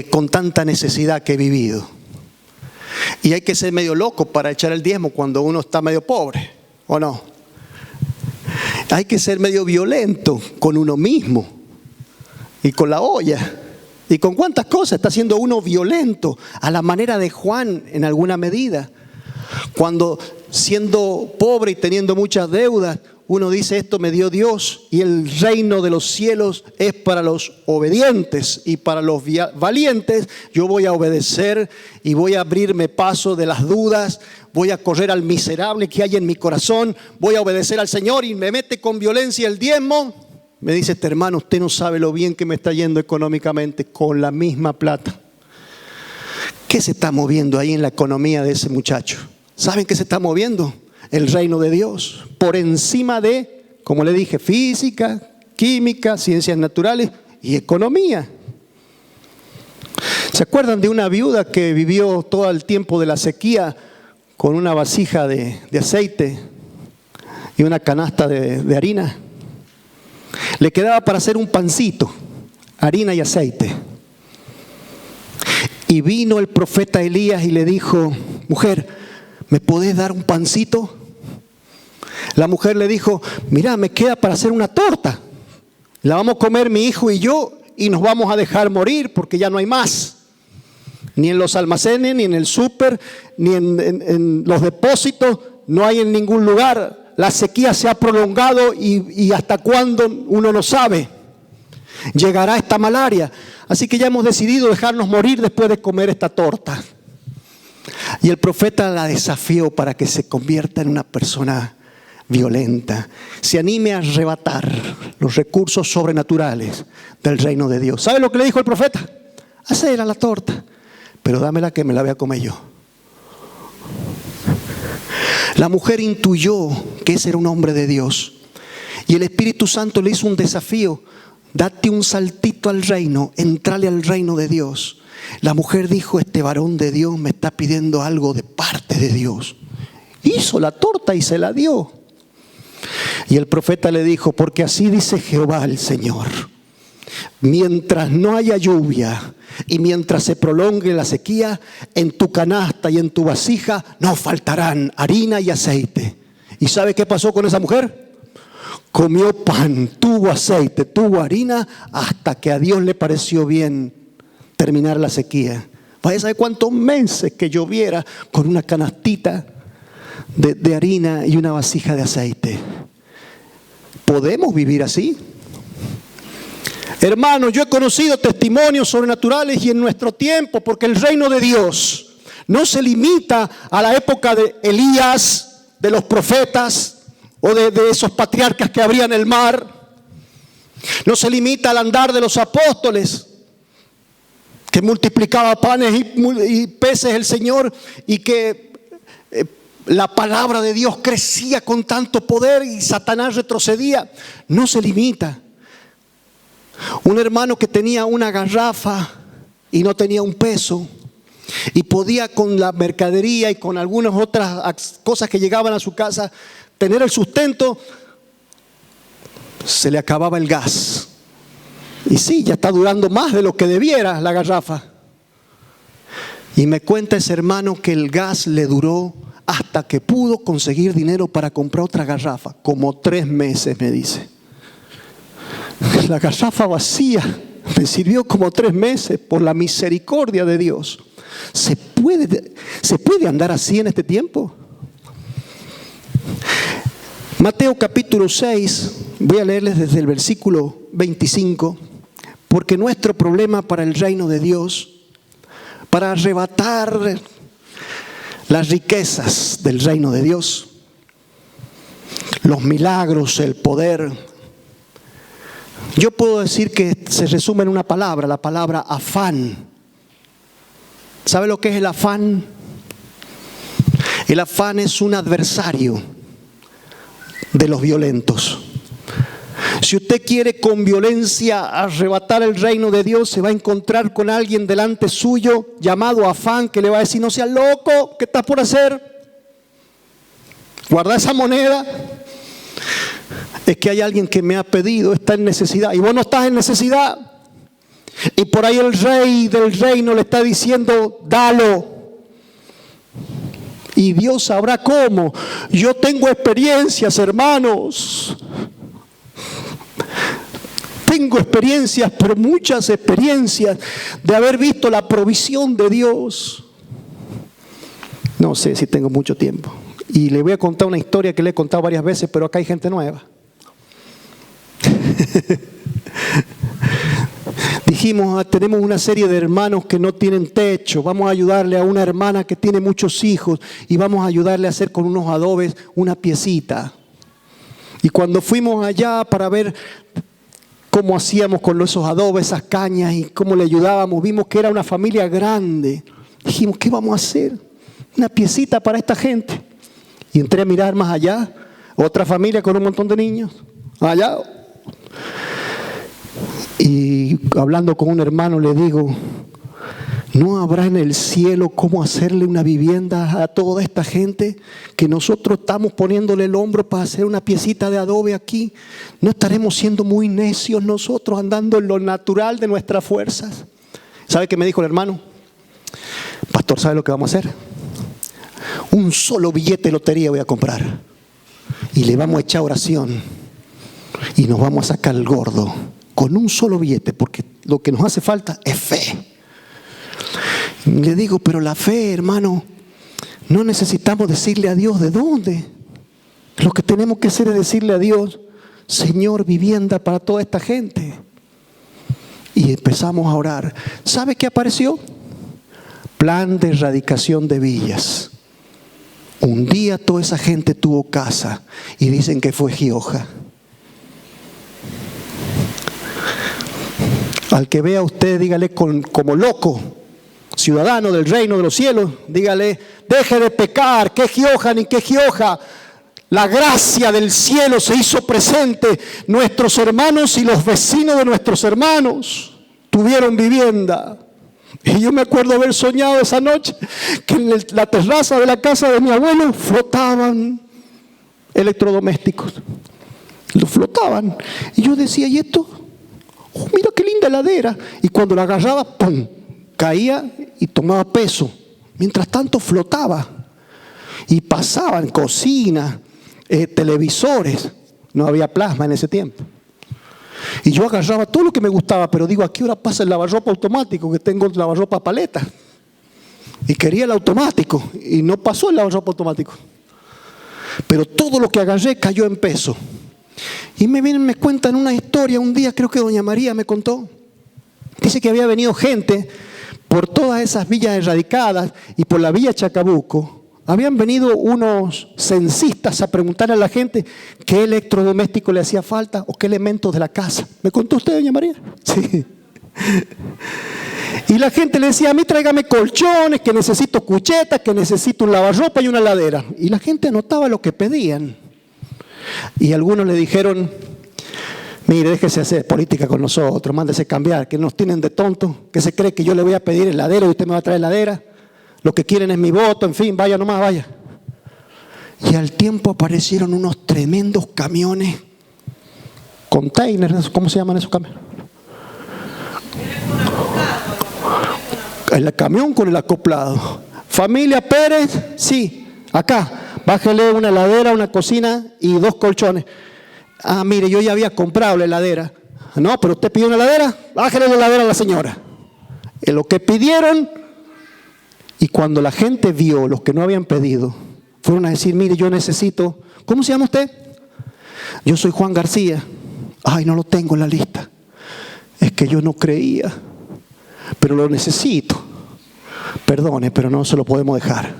con tanta necesidad que he vivido. Y hay que ser medio loco para echar el diezmo cuando uno está medio pobre, ¿o no? Hay que ser medio violento con uno mismo y con la olla. ¿Y con cuántas cosas está siendo uno violento? A la manera de Juan en alguna medida. Cuando siendo pobre y teniendo muchas deudas, uno dice, esto me dio Dios y el reino de los cielos es para los obedientes y para los valientes. Yo voy a obedecer y voy a abrirme paso de las dudas. Voy a correr al miserable que hay en mi corazón. Voy a obedecer al Señor y me mete con violencia el diezmo. Me dice este hermano, usted no sabe lo bien que me está yendo económicamente con la misma plata. ¿Qué se está moviendo ahí en la economía de ese muchacho? ¿Saben qué se está moviendo? El reino de Dios. Por encima de, como le dije, física, química, ciencias naturales y economía. ¿Se acuerdan de una viuda que vivió todo el tiempo de la sequía con una vasija de aceite y una canasta de harina? Le quedaba para hacer un pancito, harina y aceite. Y vino el profeta Elías y le dijo, mujer, ¿me podés dar un pancito? La mujer le dijo, mira, me queda para hacer una torta. La vamos a comer mi hijo y yo y nos vamos a dejar morir porque ya no hay más. Ni en los almacenes, ni en el súper, ni en los depósitos, no hay en ningún lugar. La sequía se ha prolongado y hasta cuándo uno no sabe. Llegará esta malaria. Así que ya hemos decidido dejarnos morir después de comer esta torta. Y el profeta la desafió para que se convierta en una persona violenta. Se anime a arrebatar los recursos sobrenaturales del reino de Dios. ¿Sabe lo que le dijo el profeta? Hacela la torta, pero dámela que me la voy a comer yo. La mujer intuyó que ese era un hombre de Dios. Y el Espíritu Santo le hizo un desafío. Date un saltito al reino, entrale al reino de Dios. La mujer dijo, este varón de Dios me está pidiendo algo de parte de Dios. Hizo la torta y se la dio. Y el profeta le dijo, porque así dice Jehová el Señor. Mientras no haya lluvia y mientras se prolongue la sequía, en tu canasta y en tu vasija no faltarán harina y aceite. ¿Y sabe qué pasó con esa mujer? Comió pan, tuvo aceite, tuvo harina, hasta que a Dios le pareció bien terminar la sequía. Vaya a saber cuántos meses que lloviera con una canastita de harina y una vasija de aceite. ¿Podemos vivir así? Hermanos, yo he conocido testimonios sobrenaturales y en nuestro tiempo, porque el reino de Dios no se limita a la época de Elías, de los profetas o de esos patriarcas que abrían el mar. No se limita al andar de los apóstoles, que multiplicaba panes y peces el Señor y que la palabra de Dios crecía con tanto poder y Satanás retrocedía. No se limita. Un hermano que tenía una garrafa y no tenía un peso y podía con la mercadería y con algunas otras cosas que llegaban a su casa tener el sustento, se le acababa el gas. Y sí, ya está durando más de lo que debiera la garrafa. Y me cuenta ese hermano que el gas le duró hasta que pudo conseguir dinero para comprar otra garrafa. Como 3 meses, me dice. La garrafa vacía me sirvió como 3 meses por la misericordia de Dios. ¿Se puede andar así en este tiempo? Mateo capítulo 6, voy a leerles desde el versículo 25, porque nuestro problema para el reino de Dios, para arrebatar las riquezas del reino de Dios, los milagros, el poder, yo puedo decir que se resume en una palabra, la palabra afán. ¿Sabe lo que es el afán? El afán es un adversario de los violentos. Si usted quiere con violencia arrebatar el reino de Dios, se va a encontrar con alguien delante suyo llamado afán, que le va a decir: no seas loco, ¿qué estás por hacer? Guarda esa moneda. Es que hay alguien que me ha pedido, está en necesidad, y vos no estás en necesidad. Y por ahí el rey del reino le está diciendo: dalo. Y Dios sabrá cómo. Yo tengo experiencias, hermanos. Tengo experiencias, pero muchas experiencias de haber visto la provisión de Dios. No sé si tengo mucho tiempo. Y le voy a contar una historia que le he contado varias veces, pero acá hay gente nueva. Dijimos, tenemos una serie de hermanos que no tienen techo, vamos a ayudarle a una hermana que tiene muchos hijos y vamos a ayudarle a hacer con unos adobes una piecita. Y cuando fuimos allá para ver cómo hacíamos con esos adobes, esas cañas y cómo le ayudábamos, vimos que era una familia grande. Dijimos, ¿qué vamos a hacer? Una piecita para esta gente. Y entré a mirar más allá, otra familia con un montón de niños, allá. Y hablando con un hermano le digo: ¿no habrá en el cielo cómo hacerle una vivienda a toda esta gente que nosotros estamos poniéndole el hombro para hacer una piecita de adobe aquí? ¿No estaremos siendo muy necios nosotros andando en lo natural de nuestras fuerzas? ¿Sabe qué me dijo el hermano? Pastor, ¿sabe lo que vamos a hacer? Un solo billete de lotería voy a comprar y le vamos a echar oración y nos vamos a sacar el gordo con un solo billete, porque lo que nos hace falta es fe. Le digo, pero la fe, hermano, no necesitamos decirle a Dios de dónde. Lo que tenemos que hacer es decirle a Dios: Señor, vivienda para toda esta gente. Y empezamos a orar. ¿Sabe qué apareció? Plan de erradicación de villas. Un día toda esa gente tuvo casa y dicen que fue Gioja. Al que vea a usted, dígale como loco, ciudadano del reino de los cielos, dígale: deje de pecar, que Gioja ni que Gioja. La gracia del cielo se hizo presente. Nuestros hermanos y los vecinos de nuestros hermanos tuvieron vivienda. Y yo me acuerdo haber soñado esa noche que en la terraza de la casa de mi abuelo flotaban electrodomésticos. Los flotaban. Y yo decía: ¿y esto? Oh, mira qué linda heladera. Y cuando la agarraba, ¡pum!, caía y tomaba peso. Mientras tanto flotaba. Y pasaban cocinas, televisores. No había plasma en ese tiempo. Y yo agarraba todo lo que me gustaba, pero digo: ¿a qué hora pasa el lavarropa automático? Que tengo el lavarropa paleta. Y quería el automático. Y no pasó el lavarropa automático. Pero todo lo que agarré cayó en peso. Y me cuentan una historia un día, creo que doña María me contó. Dice que había venido gente por todas esas villas erradicadas y por la villa Chacabuco. Habían venido unos censistas a preguntarle a la gente qué electrodoméstico le hacía falta o qué elementos de la casa. ¿Me contó usted, doña María? Sí. Y la gente le decía, a mí tráigame colchones, que necesito cuchetas, que necesito un lavarropa y una heladera. Y la gente anotaba lo que pedían. Y algunos le dijeron, mire, déjese hacer política con nosotros, mándese cambiar, que nos tienen de tontos, que se cree que yo le voy a pedir heladera y usted me va a traer heladera. Lo que quieren es mi voto, en fin, vaya nomás, vaya. Y al tiempo aparecieron unos tremendos camiones, containers, ¿cómo se llaman esos camiones? El camión con el acoplado. Familia Pérez, sí, acá, bájele una heladera, una cocina y 2 colchones. Ah, mire, yo ya había comprado la heladera. No, pero usted pidió una heladera, bájele la heladera a la señora. En lo que pidieron, y cuando la gente vio los que no habían pedido, fueron a decir, mire, yo necesito, ¿cómo se llama usted? Yo soy Juan García. Ay, no lo tengo en la lista. Es que yo no creía, pero lo necesito. Perdone, pero no se lo podemos dejar.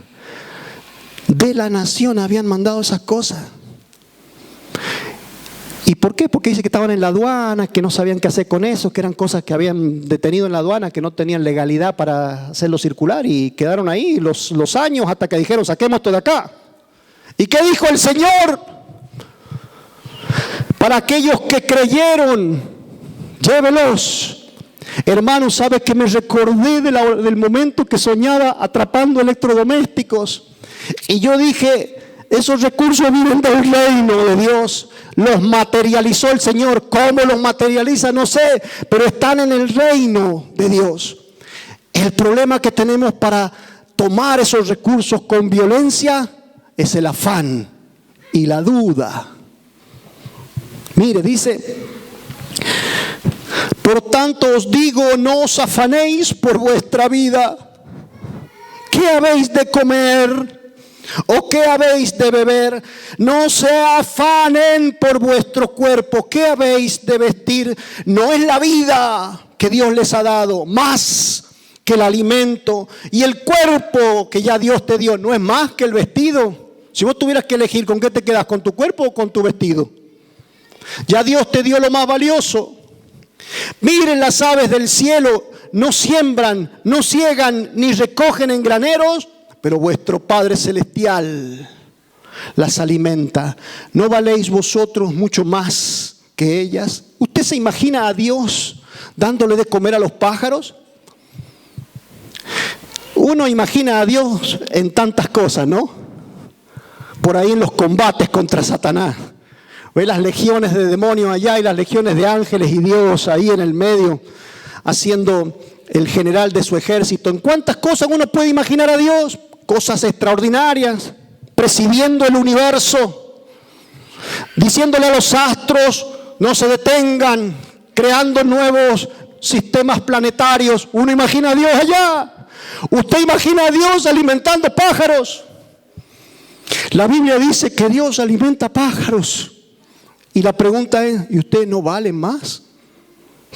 De la nación habían mandado esas cosas. ¿Y por qué? Porque dice que estaban en la aduana, que no sabían qué hacer con eso, que eran cosas que habían detenido en la aduana, que no tenían legalidad para hacerlo circular y quedaron ahí los años hasta que dijeron, saquemos esto de acá. ¿Y qué dijo el Señor? Para aquellos que creyeron, llévelos. Hermano, ¿sabe que me recordé del momento que soñaba atrapando electrodomésticos? Y yo dije, esos recursos vienen del reino de Dios. Los materializó el Señor. ¿Cómo los materializa? No sé, pero están en el reino de Dios. El problema que tenemos para tomar esos recursos con violencia es el afán y la duda. Mire, dice, por tanto os digo, no os afanéis por vuestra vida. ¿Qué habéis de comer? ¿O qué habéis de beber? No se afanen por vuestro cuerpo. ¿Qué habéis de vestir? No es la vida que Dios les ha dado más que el alimento, y el cuerpo que ya Dios te dio no es más que el vestido. Si vos tuvieras que elegir, ¿con qué te quedas? ¿Con tu cuerpo o con tu vestido? Ya Dios te dio lo más valioso. Miren las aves del cielo, no siembran, no ciegan, ni recogen en graneros, pero vuestro Padre Celestial las alimenta. ¿No valéis vosotros mucho más que ellas? ¿Usted se imagina a Dios dándole de comer a los pájaros? Uno imagina a Dios en tantas cosas, ¿no? Por ahí en los combates contra Satanás. Ve las legiones de demonios allá y las legiones de ángeles y Dios ahí en el medio, haciendo el general de su ejército. ¿En cuántas cosas uno puede imaginar a Dios? Cosas extraordinarias, presidiendo el universo, diciéndole a los astros, no se detengan, creando nuevos sistemas planetarios. Uno imagina a Dios allá. Usted imagina a Dios alimentando pájaros. La Biblia dice que Dios alimenta pájaros. Y la pregunta es, ¿y usted no vale más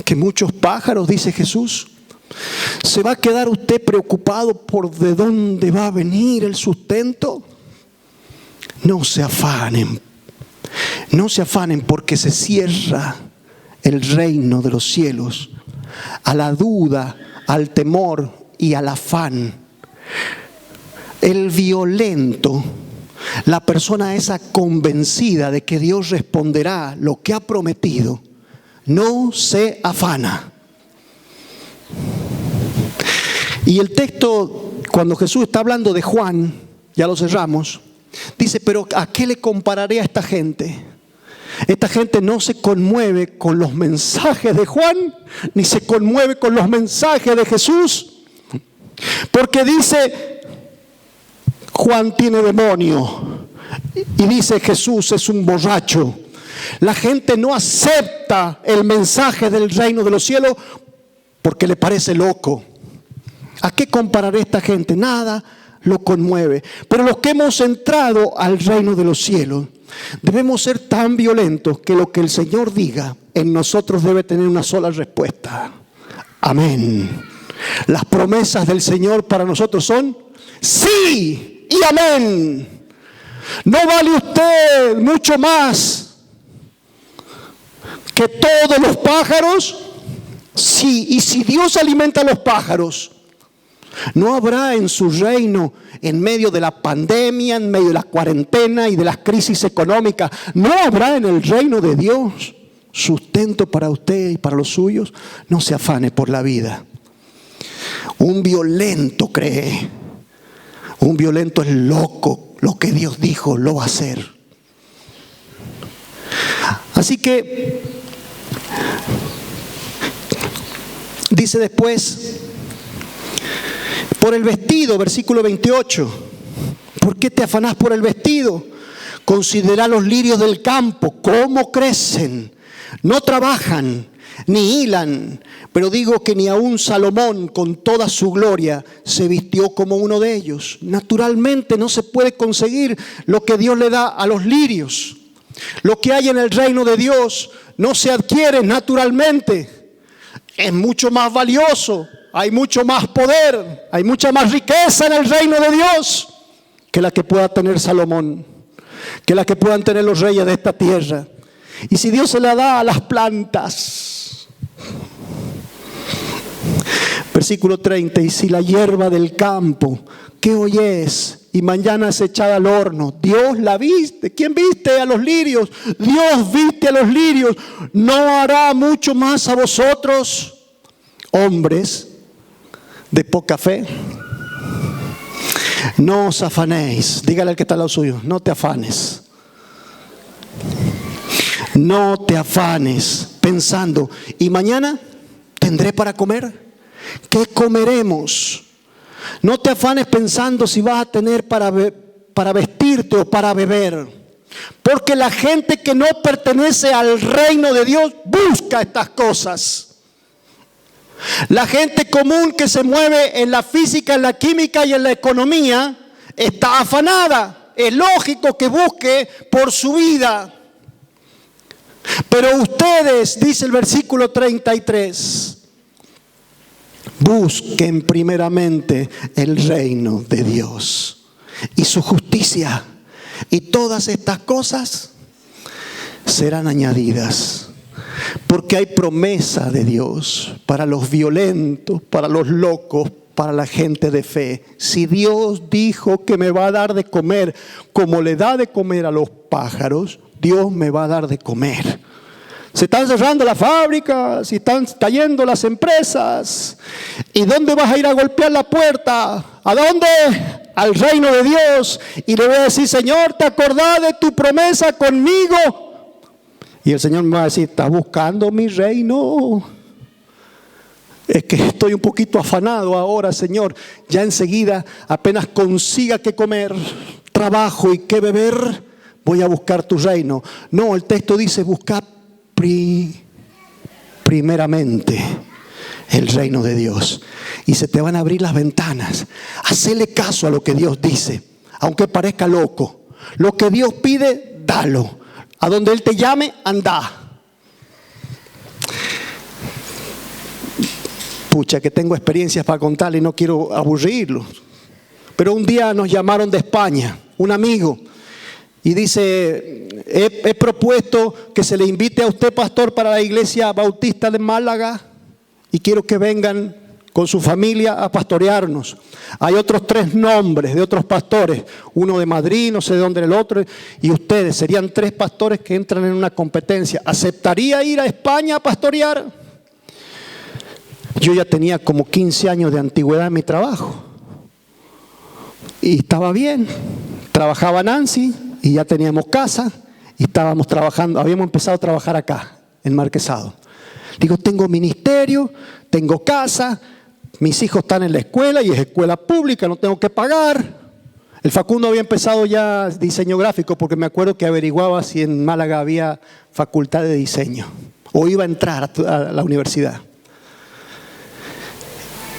que muchos pájaros? Dice Jesús. ¿Se va a quedar usted preocupado por de dónde va a venir el sustento? No se afanen. No se afanen, porque se cierra el reino de los cielos a la duda, al temor y al afán. El violento, la persona esa convencida de que Dios responderá lo que ha prometido, no se afana. Y el texto, cuando Jesús está hablando de Juan, ya lo cerramos, dice, pero ¿a qué le compararé a esta gente? Esta gente no se conmueve con los mensajes de Juan, ni se conmueve con los mensajes de Jesús, porque dice, Juan tiene demonio, y dice Jesús es un borracho. La gente no acepta el mensaje del reino de los cielos porque le parece loco. ¿A qué compararé esta gente? Nada lo conmueve. Pero los que hemos entrado al reino de los cielos debemos ser tan violentos que lo que el Señor diga en nosotros debe tener una sola respuesta: amén. Las promesas del Señor para nosotros son sí y amén. No vale usted mucho más que todos los pájaros. y si Dios alimenta a los pájaros, ¿no habrá en su reino, en medio de la pandemia, en medio de la cuarentena y de las crisis económicas, no habrá en el reino de Dios sustento para usted y para los suyos? No se afane por la vida. Un violento cree. Un violento es loco. Lo que Dios dijo lo va a hacer. Así que dice después, por el vestido, versículo 28. ¿Por qué te afanás por el vestido? Considera los lirios del campo, cómo crecen. No trabajan, ni hilan. Pero digo que ni aun Salomón, con toda su gloria, se vistió como uno de ellos. Naturalmente no se puede conseguir lo que Dios le da a los lirios. Lo que hay en el reino de Dios no se adquiere naturalmente. Es mucho más valioso. Hay mucho más poder, hay mucha más riqueza en el reino de Dios que la que pueda tener Salomón, que la que puedan tener los reyes de esta tierra. Y si Dios se la da a las plantas, versículo 30, y si la hierba del campo, que hoy es y mañana es echada al horno, Dios la viste. ¿Quién viste a los lirios? Dios viste a los lirios. ¿No hará mucho más a vosotros, hombres de poca fe? No os afanéis. Dígale al que está al lado suyo, no te afanes. No te afanes pensando, ¿y mañana tendré para comer? ¿Qué comeremos? No te afanes pensando si vas a tener para vestirte o para beber. Porque la gente que no pertenece al reino de Dios busca estas cosas. La gente común que se mueve en la física, en la química y en la economía está afanada. Es lógico que busque por su vida. Pero ustedes, dice el versículo 33, busquen primeramente el reino de Dios y su justicia, y todas estas cosas serán añadidas. Porque hay promesa de Dios para los violentos, para los locos, para la gente de fe. Si Dios dijo que me va a dar de comer como le da de comer a los pájaros, Dios me va a dar de comer. Se están cerrando las fábricas, se están cayendo las empresas. ¿Y dónde vas a ir a golpear la puerta? ¿A dónde? Al reino de Dios. Y le voy a decir, Señor, ¿te acordás de tu promesa conmigo? Y el Señor me va a decir, ¿estás buscando mi reino? Es que estoy un poquito afanado ahora, Señor. Ya enseguida, apenas consiga qué comer, trabajo y qué beber, voy a buscar tu reino. No, el texto dice, busca primeramente el reino de Dios. Y se te van a abrir las ventanas. Hacele caso a lo que Dios dice, aunque parezca loco. Lo que Dios pide, dalo. A donde Él te llame, anda. Pucha, que tengo experiencias para contarle y no quiero aburrirlos. Pero un día nos llamaron de España, un amigo, y dice, he propuesto que se le invite a usted, pastor, para la iglesia bautista de Málaga, y quiero que vengan con su familia a pastorearnos. Hay otros 3 nombres de otros pastores, uno de Madrid, no sé de dónde el otro, y ustedes serían 3 pastores que entran en una competencia. ¿Aceptaría ir a España a pastorear? Yo ya tenía como 15 años de antigüedad en mi trabajo y estaba bien. Trabajaba Nancy y ya teníamos casa y estábamos trabajando, habíamos empezado a trabajar acá en Marquesado. Digo, tengo ministerio, tengo casa, mis hijos están en la escuela y es escuela pública, no tengo que pagar. El Facundo había empezado ya diseño gráfico porque me acuerdo que averiguaba si en Málaga había facultad de diseño o iba a entrar a la universidad.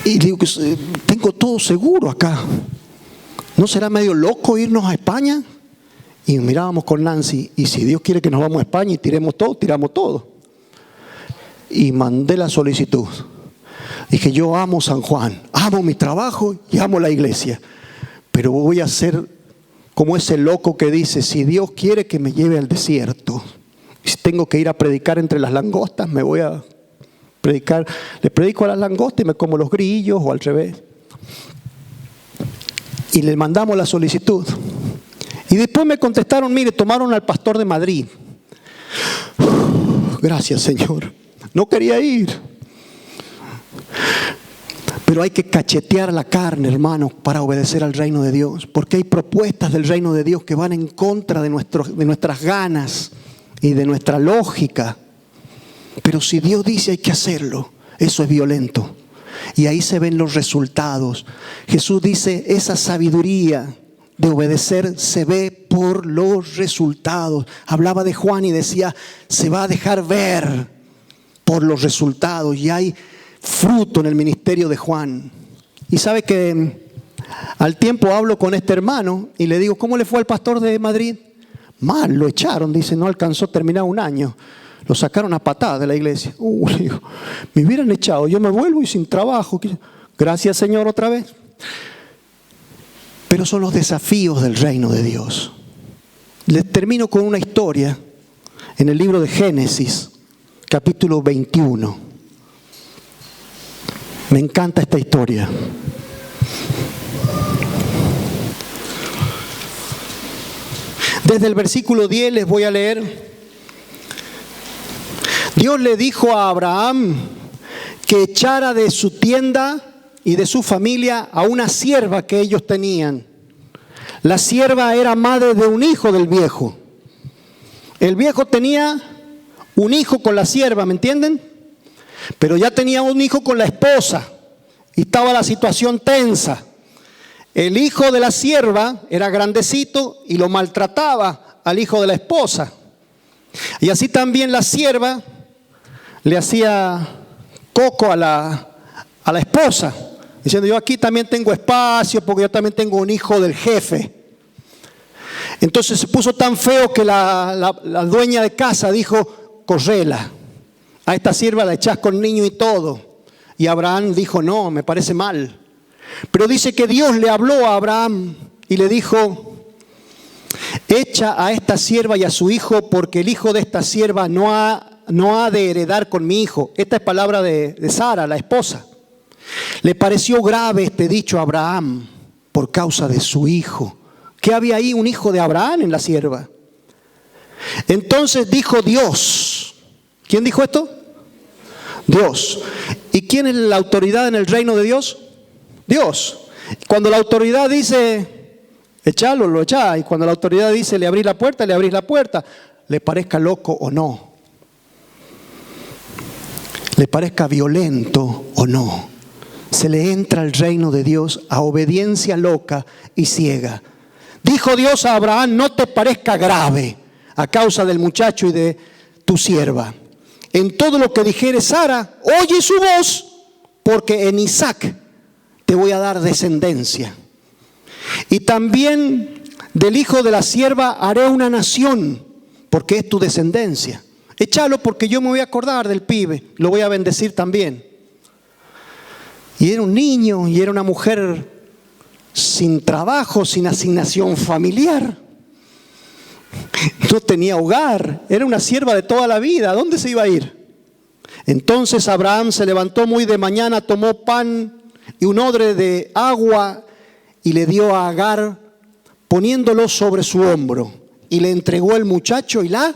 Y digo, tengo todo seguro acá. ¿No será medio loco irnos a España? Y mirábamos con Nancy, y si Dios quiere que nos vamos a España y tiremos todo. Y mandé la solicitud. Dije, yo amo San Juan, amo mi trabajo y amo la iglesia. Pero voy a ser como ese loco que dice, si Dios quiere que me lleve al desierto, si tengo que ir a predicar entre las langostas, me voy a Le predico a las langostas y me como los grillos o al revés. Y le mandamos la solicitud. Y después me contestaron, mire, tomaron al pastor de Madrid. Gracias, Señor. No quería ir. Pero hay que cachetear la carne, hermanos, para obedecer al reino de Dios. Porque hay propuestas del reino de Dios que van en contra de nuestras ganas y de nuestra lógica. Pero si Dios dice hay que hacerlo, eso es violento. Y ahí se ven los resultados. Jesús dice, esa sabiduría de obedecer se ve por los resultados. Hablaba de Juan y decía, se va a dejar ver por los resultados. Y hay fruto en el ministerio de Juan. Y sabe que al tiempo hablo con este hermano y le digo, ¿cómo le fue al pastor de Madrid? Mal, lo echaron, dice, no alcanzó a terminar un año. Lo sacaron a patadas de la iglesia. Digo, me hubieran echado, yo me vuelvo y sin trabajo. Gracias, Señor, otra vez. Pero son los desafíos del reino de Dios. Les termino con una historia en el libro de Génesis, capítulo 21. Me encanta esta historia. Desde el versículo 10 les voy a leer. Dios le dijo a Abraham que echara de su tienda y de su familia a una sierva que ellos tenían. La sierva era madre de un hijo del viejo. El viejo tenía un hijo con la sierva, ¿me entienden? Pero ya tenía un hijo con la esposa y estaba la situación tensa. El hijo de la sierva era grandecito y lo maltrataba al hijo de la esposa. Y así también la sierva le hacía coco a la esposa, diciendo, yo aquí también tengo espacio porque yo también tengo un hijo del jefe. Entonces se puso tan feo que la dueña de casa dijo, correla, a esta sierva la echás con niño y todo. Y Abraham dijo, no, me parece mal. Pero dice que Dios le habló a Abraham y le dijo, echa a esta sierva y a su hijo, porque el hijo de esta sierva no ha de heredar con mi hijo. Esta es palabra de Sara, la esposa. Le pareció grave este dicho a Abraham por causa de su hijo. ¿Qué había ahí? Un hijo de Abraham en la sierva. Entonces dijo Dios. ¿Quién dijo esto? Dios. ¿Y quién es la autoridad en el reino de Dios? Dios. Cuando la autoridad dice, echalo, lo echá. Y cuando la autoridad dice, le abrís la puerta, le abrís la puerta. Le parezca loco o no. Le parezca violento o no. Se le entra al reino de Dios a obediencia loca y ciega. Dijo Dios a Abraham, no te parezca grave a causa del muchacho y de tu sierva. En todo lo que dijere Sara, oye su voz, porque en Isaac te voy a dar descendencia. Y también del hijo de la sierva haré una nación, porque es tu descendencia. Échalo porque yo me voy a acordar del pibe, lo voy a bendecir también. Y era un niño y era una mujer sin trabajo, sin asignación familiar. No tenía hogar, era una sierva de toda la vida. ¿A dónde se iba a ir? Entonces Abraham se levantó muy de mañana, tomó pan y un odre de agua y le dio a Agar, poniéndolo sobre su hombro. Y le entregó el muchacho y la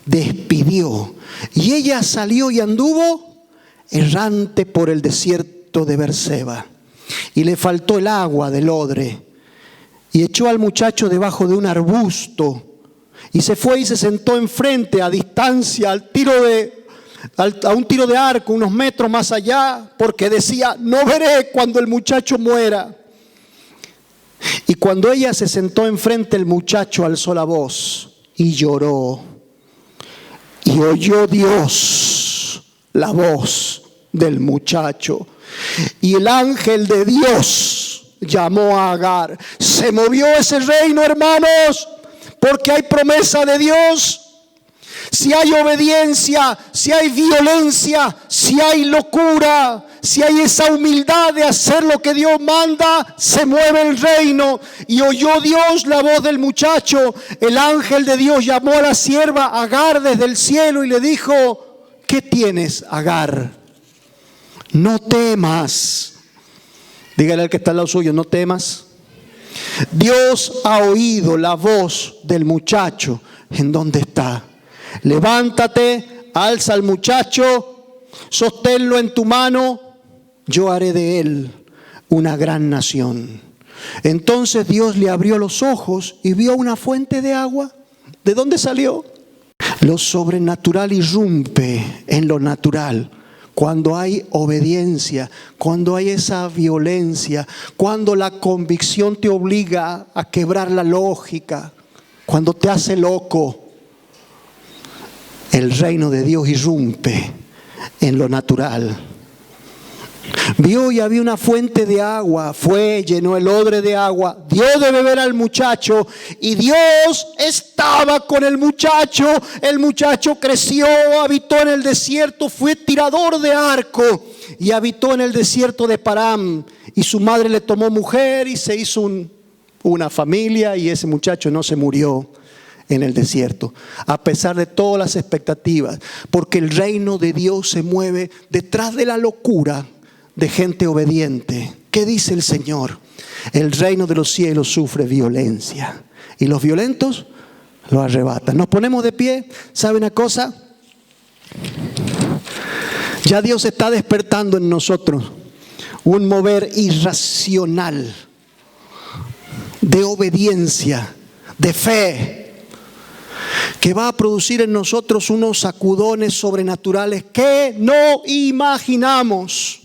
despidió. Y ella salió y anduvo errante por el desierto de Berseba. Y le faltó el agua del odre. Y echó al muchacho debajo de un arbusto. Y se fue y se sentó enfrente, a distancia, a un tiro de arco, unos metros más allá, porque decía, no veré cuando el muchacho muera. Y cuando ella se sentó enfrente, el muchacho alzó la voz y lloró. Y oyó Dios la voz del muchacho. Y el ángel de Dios llamó a Agar. Se movió ese reino, hermanos, porque hay promesa de Dios. Si hay obediencia, si hay violencia, si hay locura, si hay esa humildad de hacer lo que Dios manda, se mueve el reino. Y oyó Dios la voz del muchacho. El ángel de Dios llamó a la sierva Agar desde el cielo y le dijo, ¿qué tienes, Agar? No temas. Dígale al que está al lado suyo, no temas. Dios ha oído la voz del muchacho. ¿En dónde está? Levántate, alza al muchacho, sosténlo en tu mano. Yo haré de él una gran nación. Entonces Dios le abrió los ojos y vio una fuente de agua. ¿De dónde salió? Lo sobrenatural irrumpe en lo natural. Cuando hay obediencia, cuando hay esa violencia, cuando la convicción te obliga a quebrar la lógica, cuando te hace loco, el reino de Dios irrumpe en lo natural. Vio y había una fuente de agua, fue, llenó el odre de agua, dio de beber al muchacho y Dios estaba con el muchacho creció, habitó en el desierto, fue tirador de arco y habitó en el desierto de Param y su madre le tomó mujer y se hizo una familia y ese muchacho no se murió en el desierto, a pesar de todas las expectativas, porque el reino de Dios se mueve detrás de la locura de gente obediente. ¿Qué dice el Señor? El reino de los cielos sufre violencia y los violentos lo arrebatan. Nos ponemos de pie. ¿Sabe una cosa? Ya Dios está despertando en nosotros un mover irracional de obediencia, de fe, que va a producir en nosotros unos sacudones sobrenaturales que no imaginamos.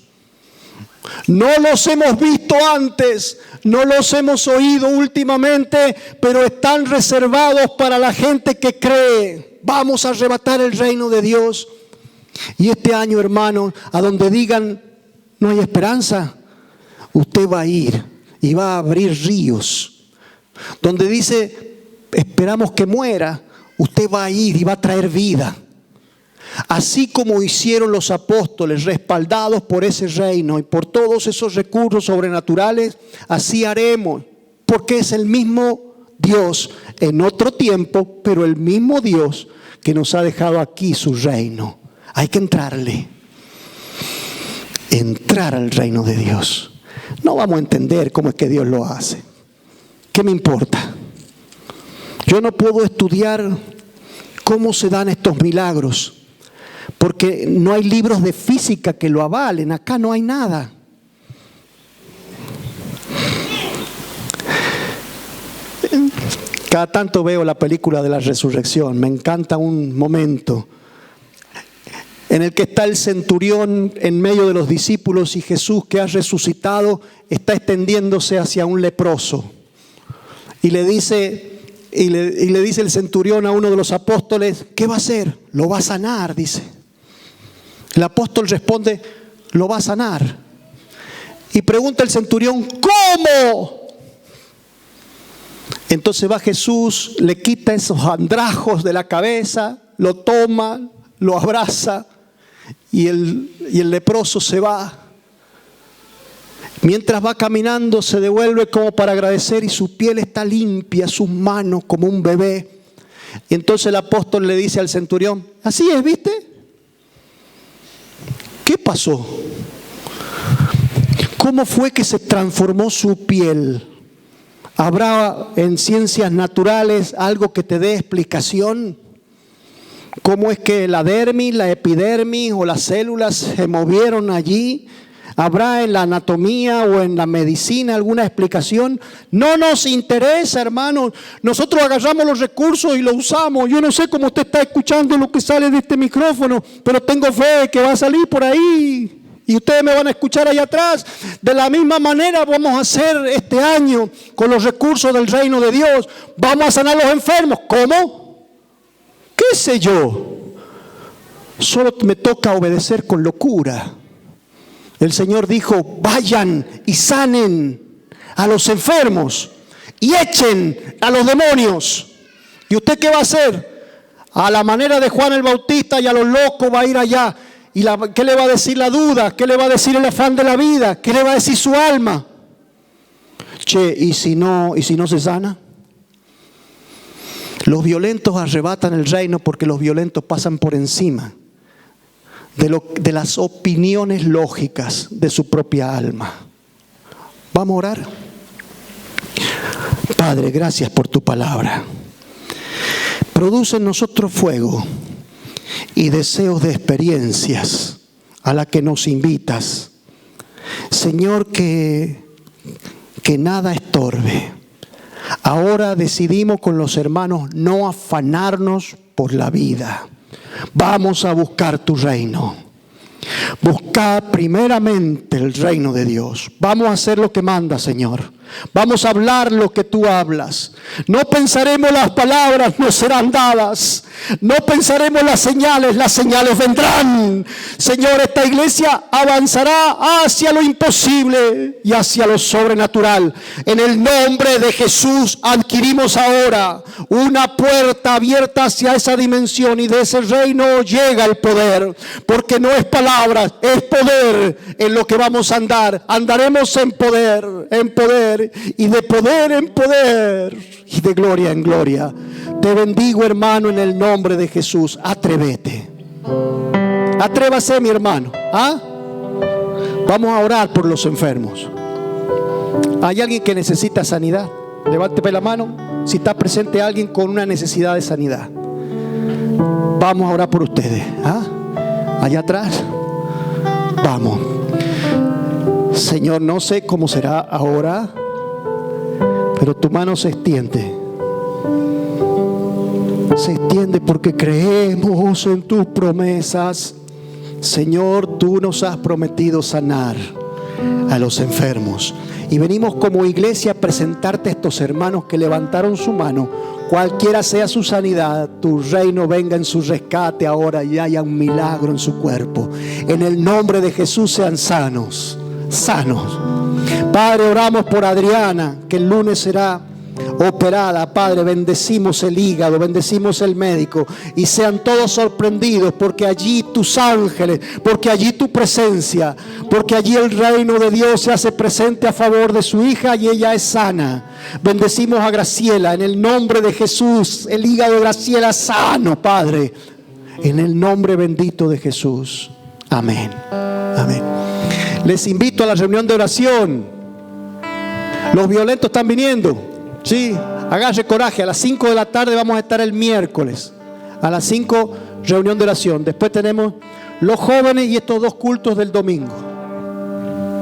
No los hemos visto antes, no los hemos oído últimamente, pero están reservados para la gente que cree. Vamos a arrebatar el reino de Dios. Y este año, hermano, a donde digan no hay esperanza, usted va a ir y va a abrir ríos. Donde dice esperamos que muera, usted va a ir y va a traer vida. Así como hicieron los apóstoles, respaldados por ese reino y por todos esos recursos sobrenaturales, así haremos, porque es el mismo Dios en otro tiempo, pero el mismo Dios que nos ha dejado aquí su reino. Hay que entrar al reino de Dios. No vamos a entender cómo es que Dios lo hace. ¿Qué me importa? Yo no puedo estudiar cómo se dan estos milagros, porque no hay libros de física que lo avalen. Acá no hay nada. Cada tanto veo la película de la resurrección. Me encanta un momento en el que está el centurión en medio de los discípulos y Jesús, que ha resucitado, está extendiéndose hacia un leproso. Y le dice el centurión a uno de los apóstoles, ¿qué va a hacer? Lo va a sanar, dice. El apóstol responde, lo va a sanar. Y pregunta el centurión, ¿cómo? Entonces va Jesús, le quita esos andrajos de la cabeza, lo toma, lo abraza y el leproso se va. Mientras va caminando se devuelve como para agradecer y su piel está limpia, sus manos como un bebé. Y entonces el apóstol le dice al centurión, así es, ¿viste? ¿Qué pasó? ¿Cómo fue que se transformó su piel? ¿Habrá en ciencias naturales algo que te dé explicación? ¿Cómo es que la dermis, la epidermis o las células se movieron allí? ¿Habrá en la anatomía o en la medicina alguna explicación? No nos interesa, hermanos. Nosotros agarramos los recursos y los usamos. Yo no sé cómo usted está escuchando lo que sale de este micrófono, pero tengo fe que va a salir por ahí. Y ustedes me van a escuchar allá atrás. De la misma manera vamos a hacer este año con los recursos del reino de Dios. Vamos a sanar a los enfermos. ¿Cómo? ¿Qué sé yo? Solo me toca obedecer con locura. El Señor dijo, vayan y sanen a los enfermos y echen a los demonios. ¿Y usted qué va a hacer? A la manera de Juan el Bautista y a los locos va a ir allá. ¿Y qué le va a decir la duda? ¿Qué le va a decir el afán de la vida? ¿Qué le va a decir su alma? Che, ¿y si no se sana? Los violentos arrebatan el reino porque los violentos pasan por encima de las opiniones lógicas de su propia alma. Vamos a orar. Padre, gracias por tu palabra. Produce en nosotros fuego y deseos de experiencias a la que nos invitas. Señor, que nada estorbe. Ahora decidimos con los hermanos no afanarnos por la vida. Vamos a buscar tu reino. Buscar primeramente el reino de Dios. Vamos a hacer lo que manda, Señor. Vamos a hablar lo que tú hablas. No pensaremos las palabras, nos serán dadas. No pensaremos las señales vendrán. Señor, esta iglesia avanzará hacia lo imposible y hacia lo sobrenatural. En el nombre de Jesús adquirimos ahora una puerta abierta hacia esa dimensión, y de ese reino llega el poder. Porque no es palabras, es poder en lo que vamos a andar. Andaremos en poder, y de poder en poder, y de gloria en gloria. Te bendigo, hermano, en el nombre de Jesús. Atrévete. Atrévase, mi hermano. Vamos a orar por los enfermos. ¿Hay alguien que necesita sanidad? Levánteme la mano si está presente alguien con una necesidad de sanidad. Vamos a orar por ustedes. Allá atrás. Vamos. Señor, no sé cómo será ahora, pero tu mano se extiende. Se extiende porque creemos en tus promesas. Señor, tú nos has prometido sanar a los enfermos. Y venimos como iglesia a presentarte a estos hermanos que levantaron su mano. Cualquiera sea su sanidad, tu reino venga en su rescate ahora y haya un milagro en su cuerpo. En el nombre de Jesús sean sanos. Padre, oramos por Adriana, que el lunes será operada. Padre, bendecimos el hígado, bendecimos el médico, y sean todos sorprendidos, porque allí tus ángeles, porque allí tu presencia, porque allí el reino de Dios se hace presente a favor de su hija y ella es sana. Bendecimos a Graciela en el nombre de Jesús. El hígado de Graciela sano, Padre, en el nombre bendito de Jesús. Amén. Amén. Les invito a la reunión de oración. Los violentos están viniendo. Sí, agarre coraje. A las 5 de la tarde vamos a estar el miércoles. A las 5, reunión de oración. Después tenemos los jóvenes y estos 2 cultos del domingo.